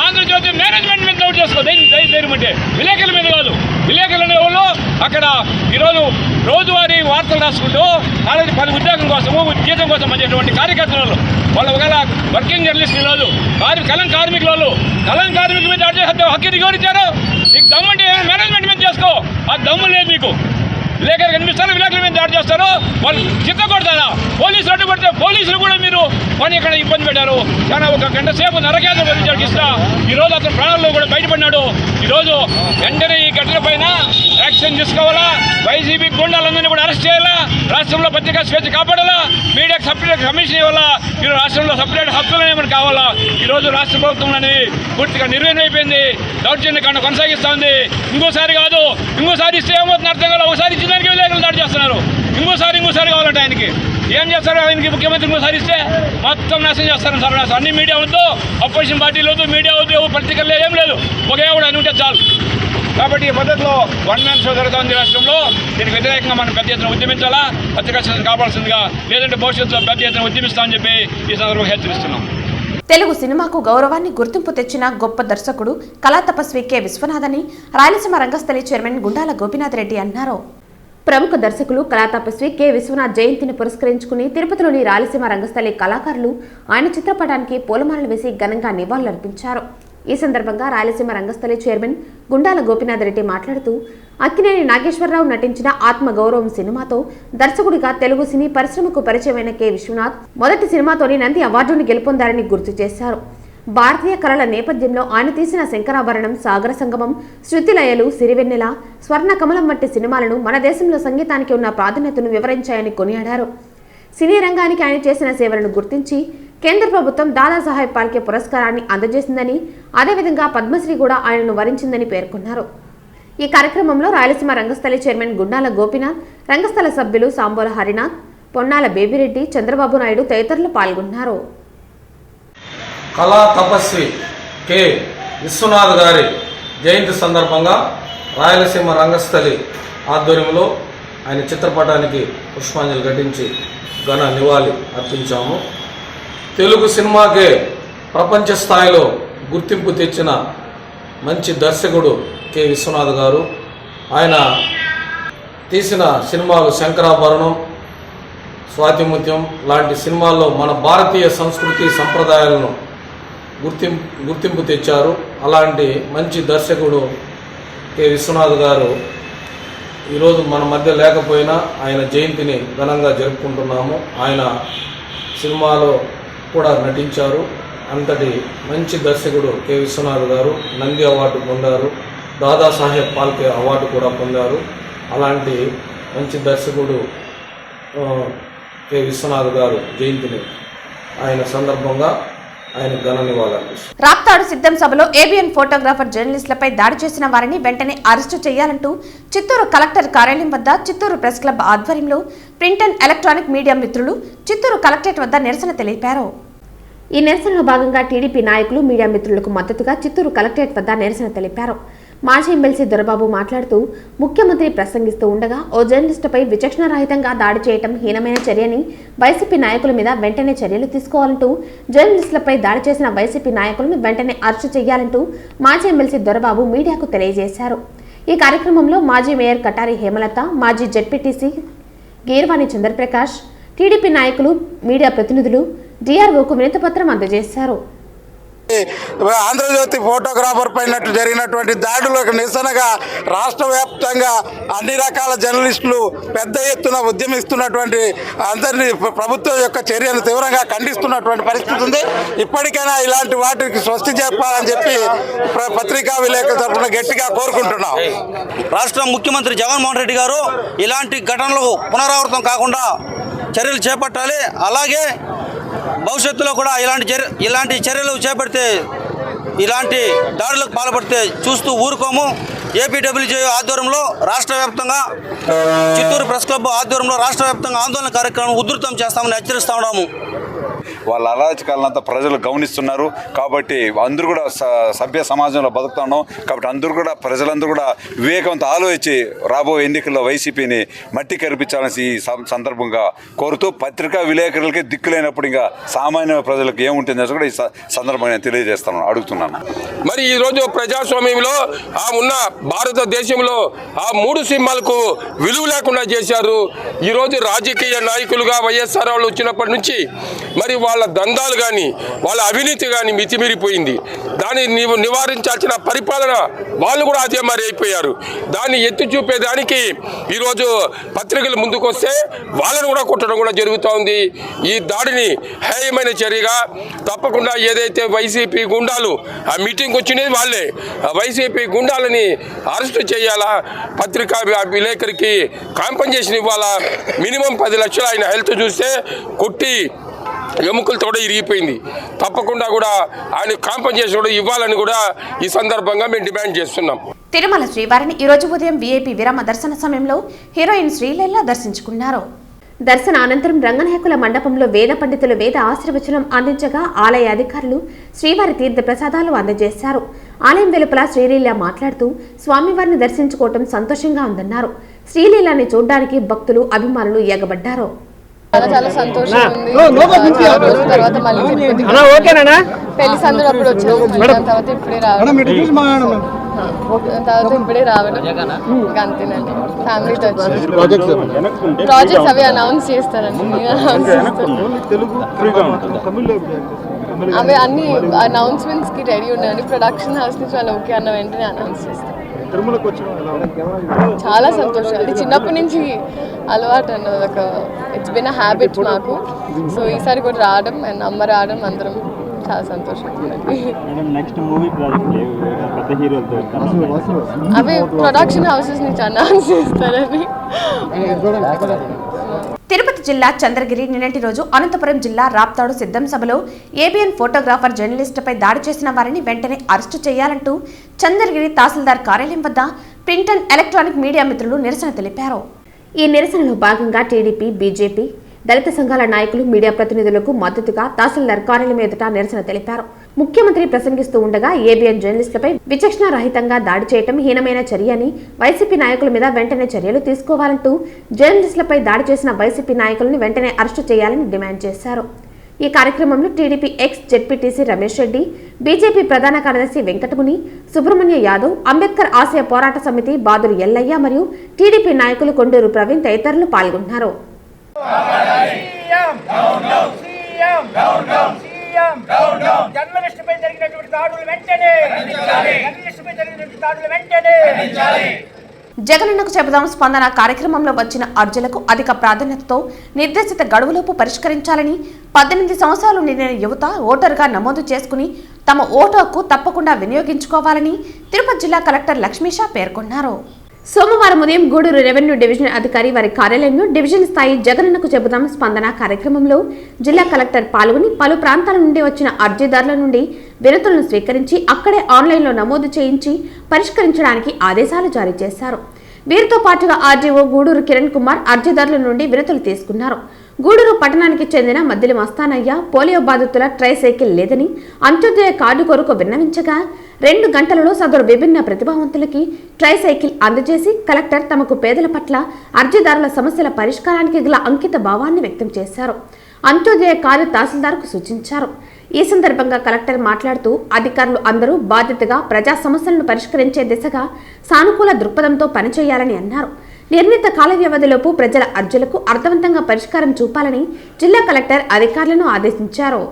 ఆంధ్రజ్యోతి మేనేజ్మెంట్ మీద డౌట్ చేసుకో. ధైర్యం అంటే విలేకరుల మీద కాదు. విలేకరులు అనే వాళ్ళు అక్కడ ఈరోజు రోజువారీ వార్తలు రాసుకుంటూ అలాగే 10 ఉద్యోగం కోసము జీతం కోసం వచ్చేటువంటి కార్యకర్తలు వాళ్ళు ఒకవేళ వర్కింగ్ జర్నలిస్ట్ రోజు కలం కార్మికులు మీద దాడి చేస్తే హక్కు ఎవరిచ్చారు? నీకు దమ్ముంటే మేనేజ్మెంట్ మీద చేసుకో, ఆ దమ్ము లేదు మీకు. విలేకరులు కనిపిస్తారు, విలేకరుల మీద దాడి చేస్తారు, వాళ్ళు చిత్త కొడతారా? పోలీసులు అడ్డు కొడితే పోలీసులు కూడా మీరు పని ఇక్కడ ఇబ్బంది పెట్టారు. కానీ 1 గంట సేపు నరకేంద్ర భరించాడు ఇస్తా. ఈరోజు అతను ప్రాణాల్లో కూడా బయటపడినాడు. ఈరోజు వెంటనే ఈ ఘటన పైన యాక్షన్ తీసుకోవాలా, వైసీపీ గుండాలందరినీ కూడా అరెస్ట్ చేయాలా, రాష్ట్రంలో పత్రికా స్వేచ్ఛ కాపాడాలా, మీడియాకు సపరేట్ కమిషన్ ఇవ్వాలా, ఈరోజు రాష్ట్రంలో సపరేట్ హక్కులు ఏమైనా కావాలా. ఈరోజు రాష్ట్ర ప్రభుత్వం అనేది పూర్తిగా నిర్వీర్యం అయిపోయింది, దౌర్జన్యకాండ కొనసాగిస్తూ ఉంది. ఇంకోసారి కాదు, ఇంకోసారి ఇస్తే ఏమవుతుంది అర్థం కాదు. ఒకసారి ఇచ్చిన దానికి విలేకరులు దాడి చేస్తున్నారు, ఇంకోసారి కావాలంటే ఆయనకి ఏం చేస్తారు? ఆయనకి ముఖ్యమంత్రి ఇంకోసారి ఇస్తే మొత్తం నాశనం చేస్తారు. సర్వనాశం. అన్ని మీడియా వద్దు, అపోజిషన్ పార్టీలు వద్దు, మీడియా వద్దు, పత్రికలు ఏం లేదు, ఒకే కూడా అని ఉంటే చాలు. కాబట్టి ఈ పద్ధతిలో వన్ మ్యాన్ షో జరుగుతుంది రాష్ట్రంలో. దీనికి వ్యతిరేకంగా మనం పెద్ద ఎత్తున ఉద్యమించాలా, పత్రికా స్వేచ్ఛను కాపాడాల్సిందిగా, లేదంటే భవిష్యత్తులో పెద్ద ఎత్తున ఉద్యమిస్తామని చెప్పి ఈ సందర్భంగా హెచ్చరిస్తున్నాం. తెలుగు సినిమాకు గౌరవాన్ని గుర్తింపు తెచ్చిన గొప్ప దర్శకుడు కళా తపస్వి కె విశ్వనాథ్ అని రాయలసీమ రంగస్థలి చైర్మన్ గుండాల గోపీనాథ్ రెడ్డి అన్నారు. ప్రముఖ దర్శకులు కళా తపస్వి కె విశ్వనాథ్ జయంతిని పురస్కరించుకుని తిరుపతిలోని రాయలసీమ రంగస్థలి కళాకారులు ఆయన చిత్రపటానికి పూలమాలలు వేసి ఘనంగా నివాళులర్పించారు. ఈ సందర్భంగా రాయలసీమ రంగస్థలి చైర్మన్ గుండాల గోపీనాథ్ రెడ్డి మాట్లాడుతూ అక్కినేని నాగేశ్వరరావు నటించిన ఆత్మగౌరవం సినిమాతో దర్శకుడిగా తెలుగు సినీ పరిశ్రమకు పరిచయమైన కె విశ్వనాథ్ మొదటి సినిమాతోనే నంది అవార్డును గెలుపొందారని గుర్తు చేశారు. భారతీయ కళల నేపథ్యంలో ఆయన తీసిన శంకరాభరణం, సాగర సంగమం, శృతిలయలు, సిరివెన్నెల, స్వర్ణ కమలం వంటి సినిమాలను మన దేశంలో సంగీతానికి ఉన్న ప్రాధాన్యతను వివరించాయని కొనియాడారు. సినీ రంగానికి ఆయన చేసిన సేవలను గుర్తించి కేంద్ర ప్రభుత్వం దాదాసాహెబ్ ఫాల్కే పురస్కారాన్ని అందజేసిందని, అదేవిధంగా పద్మశ్రీ కూడా ఆయనను వరించిందని పేర్కొన్నారు. ఈ కార్యక్రమంలో రాయలసీమ రంగస్థలి చైర్మన్ గుండాల గోపీనాథ్, రంగస్థల సభ్యులు సాంబోల హరినాథ్, పొన్నాల బేబిరెడ్డి, చంద్రబాబు నాయుడు తదితరులు పాల్గొన్నారు. కళా తపస్వి కె విశ్వనాథ్ గారి జయంతి సందర్భంగా రాయలసీమ రంగస్థలి ఆధ్వర్యంలో ఆయన చిత్రపటానికి పుష్పాంజలి ఘటించి ఘన నివాళి అర్పించాము. తెలుగు సినిమాకే ప్రపంచ స్థాయిలో గుర్తింపు తెచ్చిన మంచి దర్శకుడు కె విశ్వనాథ్ గారు. ఆయన తీసిన సినిమాలు శంకరాభరణం, స్వాతిముత్యం లాంటి సినిమాల్లో మన భారతీయ సంస్కృతి సంప్రదాయాలను గుర్తింపు తెచ్చారు. అలాంటి మంచి దర్శకుడు కె విశ్వనాథ్ గారు ఈరోజు మన మధ్య లేకపోయినా ఆయన జయంతిని ఘనంగా జరుపుకుంటున్నాము. ఆయన సినిమాలో కూడా నటించారు. అంతటి మంచి దర్శకుడు కె విశ్వనాథ్ గారు నంది అవార్డు పొందారు, దాదాసాహెబ్ ఫాల్కే అవార్డు కూడా పొందారు. అలాంటి మంచి దర్శకుడు కె విశ్వనాథ్ గారు జయంతిని ఆయన సందర్భంగా ఆయన ఘన నివాళులర్పిస్తారు. రాప్తాడు సిద్ధం సభలో ఏబిఎన్ ఫోటోగ్రాఫర్ జర్నలిస్టులపై దాడి చేసిన వారిని వెంటనే అరెస్టు చేయాలంటూ చిత్తూరు కలెక్టర్ కార్యాలయం వద్ద చిత్తూరు ప్రెస్ క్లబ్ ఆధ్వర్యంలో ప్రింట్ అండ్ ఎలక్ట్రానిక్ మీడియా మిత్రులు చిత్తూరు కలెక్టరేట్ వద్ద నిరసన తెలిపారు. ఈ నిరసనలో భాగంగా టీడీపీ నాయకులు మీడియా మిత్రులకు మద్దతుగా చిత్తూరు కలెక్టరేట్ వద్ద నిరసన తెలిపారు. మాజీ ఎమ్మెల్సీ దొరబాబు మాట్లాడుతూ ముఖ్యమంత్రి ప్రసంగిస్తూ ఉండగా ఓ జర్నలిస్టుపై విచక్షణారహితంగా దాడి చేయడం హీనమైన చర్యని, వైసీపీ నాయకుల మీద వెంటనే చర్యలు తీసుకోవాలంటూ, జర్నలిస్టులపై దాడి చేసిన వైసీపీ నాయకులను వెంటనే అరెస్టు చేయాలంటూ మాజీ ఎమ్మెల్సీ దొరబాబు మీడియాకు తెలియజేశారు. ఈ కార్యక్రమంలో మాజీ మేయర్ కటారి హేమలత, మాజీ జెడ్పీటీసీ గీర్వాణి చంద్రప్రకాష్, టీడీపీ నాయకులు, మీడియా ప్రతినిధులు డిఆర్ఓకు వినతిపత్రం అందజేశారు. ఆంధ్రజ్యోతి ఫోటోగ్రాఫర్ పైన జరిగినటువంటి దాడులకు నిరసనగా రాష్ట్ర వ్యాప్తంగా అన్ని రకాల జర్నలిస్టులు పెద్ద ఎత్తున ఉద్యమిస్తున్నటువంటి అందరినీ ప్రభుత్వం యొక్క చర్యను తీవ్రంగా ఖండిస్తున్నటువంటి పరిస్థితి ఉంది. ఇప్పటికైనా ఇలాంటి వాటికి స్వస్తి చెప్పాలని చెప్పి పత్రికా విలేకరుల తరఫున గట్టిగా కోరుకుంటున్నాం. రాష్ట్ర ముఖ్యమంత్రి జగన్మోహన్ రెడ్డి గారు ఇలాంటి ఘటనలు పునరావృతం కాకుండా చర్యలు చేపట్టాలి. అలాగే భవిష్యత్తులో కూడా ఇలాంటి చర్యలు చేపడితే, ఇలాంటి దాడులకు పాల్పడితే చూస్తూ ఊరుకోము. ఏపీడబ్ల్యూజే ఆధ్వర్యంలో రాష్ట్ర వ్యాప్తంగా, చిత్తూరు ప్రెస్ క్లబ్ ఆధ్వర్యంలో రాష్ట్ర వ్యాప్తంగా ఆందోళన కార్యక్రమం ఉధృతం చేస్తామని హెచ్చరిస్తా ఉన్నాము. వాళ్ళ అరాచకాలంతా ప్రజలు గమనిస్తున్నారు. కాబట్టి అందరూ కూడా సభ్య సమాజంలో బతుకుతున్నాం. కాబట్టి అందరూ కూడా ప్రజలందరూ కూడా వివేకంతో ఆలోచించి రాబోయే ఎన్నికల్లో వైసీపీని మట్టి కరిపించాలని ఈ సందర్భంగా కోరుతూ పత్రికా విలేకరులకి దిక్కులేనప్పుడు ఇంకా సామాన్య ప్రజలకు ఏముంటుందో కూడా ఈ సందర్భంగా నేను తెలియజేస్తాను, అడుగుతున్నాను. మరి ఈరోజు ప్రజాస్వామ్యంలో ఉన్న భారతదేశంలో ఆ 3 సింహాలకు విలువ లేకుండా చేశారు. ఈరోజు రాజకీయ నాయకులుగా వైఎస్ఆర్ వాళ్ళు వచ్చినప్పటి నుంచి మరి వాళ్ళ దందాలు కానీ వాళ్ళ అవినీతి కానీ మితిమీరిపోయింది. దాన్ని నివారించాల్సిన పరిపాలన వాళ్ళు కూడా అదే మరి అయిపోయారు. దాన్ని ఎత్తి చూపేదానికి ఈరోజు పత్రికలు ముందుకొస్తే వాళ్ళని కూడా కొట్టడం కూడా జరుగుతూ ఉంది. ఈ దాడిని హేయమైన చర్యగా తప్పకుండా ఏదైతే వైసీపీ గుండాలు ఆ మీటింగ్ వచ్చినది వాళ్ళే వైసీపీ గుండాలని అరెస్టు చేయాలా, పత్రికా విలేకరికి కాంపెన్సేషన్ ఇవ్వాలా. మినిమం 10 లక్షలు ఆయన హెల్త్ చూస్తే కొట్టి ఎముకలతో కూడా ఇరిగిపోయింది. తప్పకుండా కూడా ఆయన కాంపెన్సేషన్ కూడా ఇవ్వాలని కూడా ఈ సందర్భంగా మేము డిమాండ్ చేస్తున్నాం. తిరుమల శ్రీవారిని ఈరోజు ఉదయం వీఐపీ విరామ దర్శన సమయంలో హీరోయిన్ శ్రీలీల దర్శించుకున్నారు. దర్శన అనంతరం రంగనాయకుల మండపంలో వేద పండితులు వేద ఆశీర్వచనం అందించగా ఆలయ అధికారులు శ్రీవారి తీర్థ ప్రసాదాలు అందజేశారు. ఆలయం వెలుపల శ్రీలీల మాట్లాడుతూ స్వామివారిని దర్శించుకోవటం సంతోషంగా ఉందన్నారు. శ్రీలీలని చూడ్డానికి భక్తులు అభిమానులు ఎగబడ్డారు. చాలా సంతోషం ఉంది. తర్వాత మళ్ళీ పెళ్లి సందర్భం అప్పుడు వచ్చాము, తర్వాత ఇప్పుడే రావడం ఇంకా అంతేనండి. ఫ్యామిలీతో వచ్చి ప్రాజెక్ట్స్ అవి అనౌన్స్ చేస్తారండి. అవి అన్ని అనౌన్స్మెంట్స్ కి రెడీ ఉన్నాయండి. ప్రొడక్షన్ హౌస్ నుంచి వాళ్ళు ఓకే అన్న వెంటనే అనౌన్స్ చేస్తారు. చాలా సంతోషం. అది చిన్నప్పటి నుంచి అలవాటు అన్నది, ఒక ఇట్స్ బిన్ అ హ్యాబిట్ మాకు. సో ఈసారి కూడా రావడం అండ్ అమ్మ రావడం అందరం చాలా సంతోషం. అవి ప్రొడక్షన్ హౌసెస్ నుంచి అనౌన్స్ చేస్తారని. తిరుపతి జిల్లా చంద్రగిరి నిన్నటి రోజు అనంతపురం జిల్లా రాప్తాడు సిద్ధం సభలో ఏబిఎన్ ఫోటోగ్రాఫర్ జర్నలిస్టుపై దాడి చేసిన వారిని వెంటనే అరెస్టు చేయాలంటూ చంద్రగిరి తహసీల్దార్ కార్యాలయం వద్ద ప్రింట్ అండ్ ఎలక్ట్రానిక్ మీడియా మిత్రులు నిరసన తెలిపారు. ఈ నిరసనలో భాగంగా టీడీపీ, బీజేపీ, దళిత సంఘాల నాయకులు మీడియా ప్రతినిధులకు మద్దతుగా తహసీల్దార్ కార్యాలయం ఎదుట నిరసన తెలిపారు. ముఖ్యమంత్రి ప్రసంగిస్తూ ఉండగా ఏబిఎన్ జర్నలిస్టులపై విచక్షణారహితంగా దాడి చేయడం హీనమైన చర్య అని, వైసీపీ నాయకుల మీద వెంటనే చర్యలు తీసుకోవాలంటూ జర్నలిస్టులపై దాడి చేసిన వైసీపీ నాయకులను వెంటనే అరెస్టు చేయాలని డిమాండ్ చేశారు. ఈ కార్యక్రమంలో TDP ex ZPTC Ramesh Reddy, BJP ప్రధాన కార్యదర్శి వెంకటముని, సుబ్రహ్మణ్య యాదవ్, అంబేద్కర్ ఆశయ పోరాట సమితి బాదురు ఎల్లయ్య మరియు టీడీపీ నాయకులు కొండూరు ప్రవీణ్ తదితరులు పాల్గొన్నారు. జగనన్నకు చెబుదాం స్పందన కార్యక్రమంలో వచ్చిన అర్జీలకు అధిక ప్రాధాన్యతతో నిర్దేశిత గడువులోపు పరిష్కరించాలని, 18 సంవత్సరాలు నిండిన యువత ఓటరుగా నమోదు చేసుకుని తమ ఓటు హక్కు తప్పకుండా వినియోగించుకోవాలని తిరుపతి జిల్లా కలెక్టర్ లక్ష్మీషా పేర్కొన్నారు. సోమవారం ఉదయం గూడూరు రెవెన్యూ డివిజన్ అధికారి వారి కార్యాలయంలో డివిజన్ స్థాయి జగనన్నకు చెబుదాం స్పందన కార్యక్రమంలో జిల్లా కలెక్టర్ పాల్గొని పలు ప్రాంతాల నుండి వచ్చిన అర్జీదారుల నుండి వినతులను స్వీకరించి అక్కడే ఆన్లైన్లో నమోదు చేయించి పరిష్కరించడానికి ఆదేశాలు జారీ చేశారు. వీరితో పాటుగా ఆర్డీఓ గూడూరు కిరణ్ కుమార్ అర్జీదారుల నుండి వినతులు తీసుకున్నారు. గూడూరు పట్టణానికి చెందిన మద్దిలి మస్తానయ్య పోలియో బాధితుల ట్రైసైకిల్ లేదని అంత్యోదయ కార్డు కొరకు విన్నవించగా 2 గంటలలో సదరు విభిన్న ప్రతిభావంతులకి ట్రైసైకిల్ అందజేసి కలెక్టర్ తమకు పేదల పట్ల అర్జీదారుల సమస్యల పరిష్కారానికి గల అంకిత భావాన్ని వ్యక్తం చేశారు. అంత్యోదయ కార్డు తహసీల్దార్కు సూచించారు. ఈ సందర్భంగా కలెక్టర్ మాట్లాడుతూ అధికారులు అందరూ బాధ్యతగా ప్రజా సమస్యలను పరిష్కరించే దిశగా సానుకూల దృక్పథంతో పనిచేయాలని అన్నారు. నిర్ణీత కాల వ్యవధిలోపు ప్రజల అర్జీలకు అర్థవంతంగా పరిష్కారం చూపాలని జిల్లా కలెక్టర్ అధికారులను ఆదేశించారు.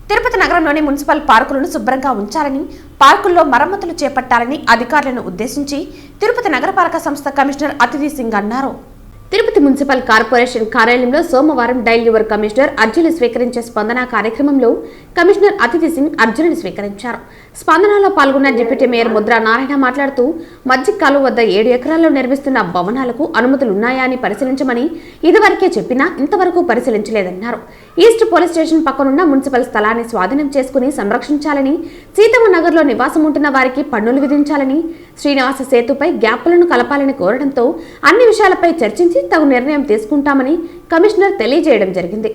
తిరుపతి నగరంలోని మున్సిపల్ పార్కులను శుభ్రంగా ఉంచాలని, పార్కుల్లో మరమ్మతులు చేపట్టాలని అధికారులను ఉద్దేశించి తిరుపతి నగరపాలక సంస్థ కమిషనర్ అతిథి సింగ్ అన్నారు. తిరుపతి మున్సిపల్ కార్పొరేషన్ కార్యాలయంలో సోమవారం డైల్ యువర్ కమిషనర్ అర్జీలు స్వీకరించే స్పందన కార్యక్రమంలో కమిషనర్ అతిథి సింగ్ అర్జీలను స్వీకరించారు. స్పందనలో పాల్గొన్న డిప్యూటీ మేయర్ ముద్రా నారాయణ మాట్లాడుతూ మజ్జిగ కాలువ వద్ద 7 ఎకరాల్లో నిర్మిస్తున్న భవనాలకు అనుమతులున్నాయా అని పరిశీలించమని ఇదివరకే చెప్పినా ఇంతవరకు పరిశీలించలేదన్నారు. ఈస్ట్ పోలీస్ స్టేషన్ పక్కనున్న మున్సిపల్ స్థలాన్ని స్వాధీనం చేసుకుని సంరక్షించాలని, సీతమ్మ నగర్లో నివాసం ఉంటున్న వారికి పన్నులు విధించాలని, శ్రీనివాస సేతుపై గ్యాప్లను కలపాలని కోరడంతో అన్ని విషయాలపై చర్చించి తగు నిర్ణయం తీసుకుంటామని కమిషనర్ తెలియజేయడం జరిగింది.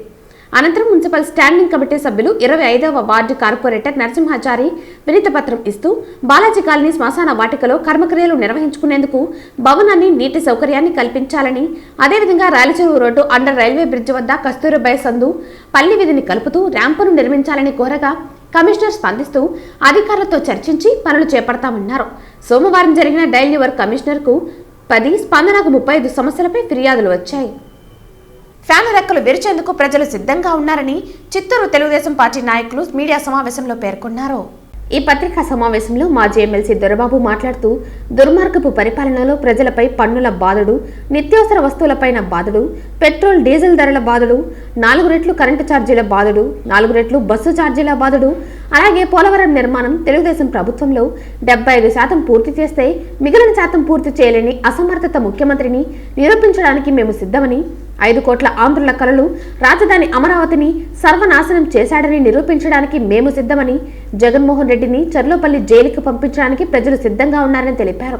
అనంతరం మున్సిపల్ స్టాండింగ్ కమిటీ సభ్యులు 25వ వార్డు కార్పొరేటర్ నరసింహాచారి వినతి పత్రం ఇస్తూ బాలాజీ కాలనీ శ్మశాన వాటికలో కర్మక్రియలు నిర్వహించుకునేందుకు భవనాన్ని నీటి సౌకర్యాన్ని కల్పించాలని, అదేవిధంగా Rayalacheruvu road under railway bridge వద్ద కస్తూరిబాయి సందు పల్లి వీధిని కలుపుతూ ర్యాంపును నిర్మించాలని కోరగా కమిషనర్ స్పందిస్తూ అధికారులతో చర్చించి పనులు చేపడతామన్నారు. సోమవారం జరిగిన డైలీ వర్క్ కమిషనర్కు 10, స్పందనకు 35 సమస్యలపై ఫిర్యాదులు వచ్చాయి. ఫ్యాన్ రెక్కలు విరిచేందుకు ప్రజలు సిద్ధంగా ఉన్నారని చిత్తూరు తెలుగుదేశం పార్టీ నాయకులు మీడియా సమావేశంలో పేర్కొన్నారు. ఈ పత్రికా సమావేశంలో మాజీ ఎమ్మెల్సీ దొరబాబు మాట్లాడుతూ దుర్మార్గపు పరిపాలనలో ప్రజలపై పన్నుల బాధడు, నిత్యావసర వస్తువులపైన బాధడు, పెట్రోల్ డీజిల్ ధరల బాధడు, 4 రెట్లు కరెంటు ఛార్జీల బాధడు, 4 రెట్లు బస్సు ఛార్జీల బాధడు, అలాగే పోలవరం నిర్మాణం తెలుగుదేశం ప్రభుత్వంలో 75% పూర్తి చేస్తే మిగిలిన శాతం పూర్తి చేయలేని అసమర్థత ముఖ్యమంత్రిని నిరూపించడానికి మేము సిద్ధమని, 5 కోట్ల ఆంధ్రుల కలలు రాజధాని అమరావతిని సర్వనాశనం చేశాడని నిరూపించడానికి మేము సిద్ధమని, జగన్మోహన్ రెడ్డిని చర్లోపల్లి జైలుకు పంపించడానికి ప్రజలు సిద్ధంగా ఉన్నారని తెలిపారు.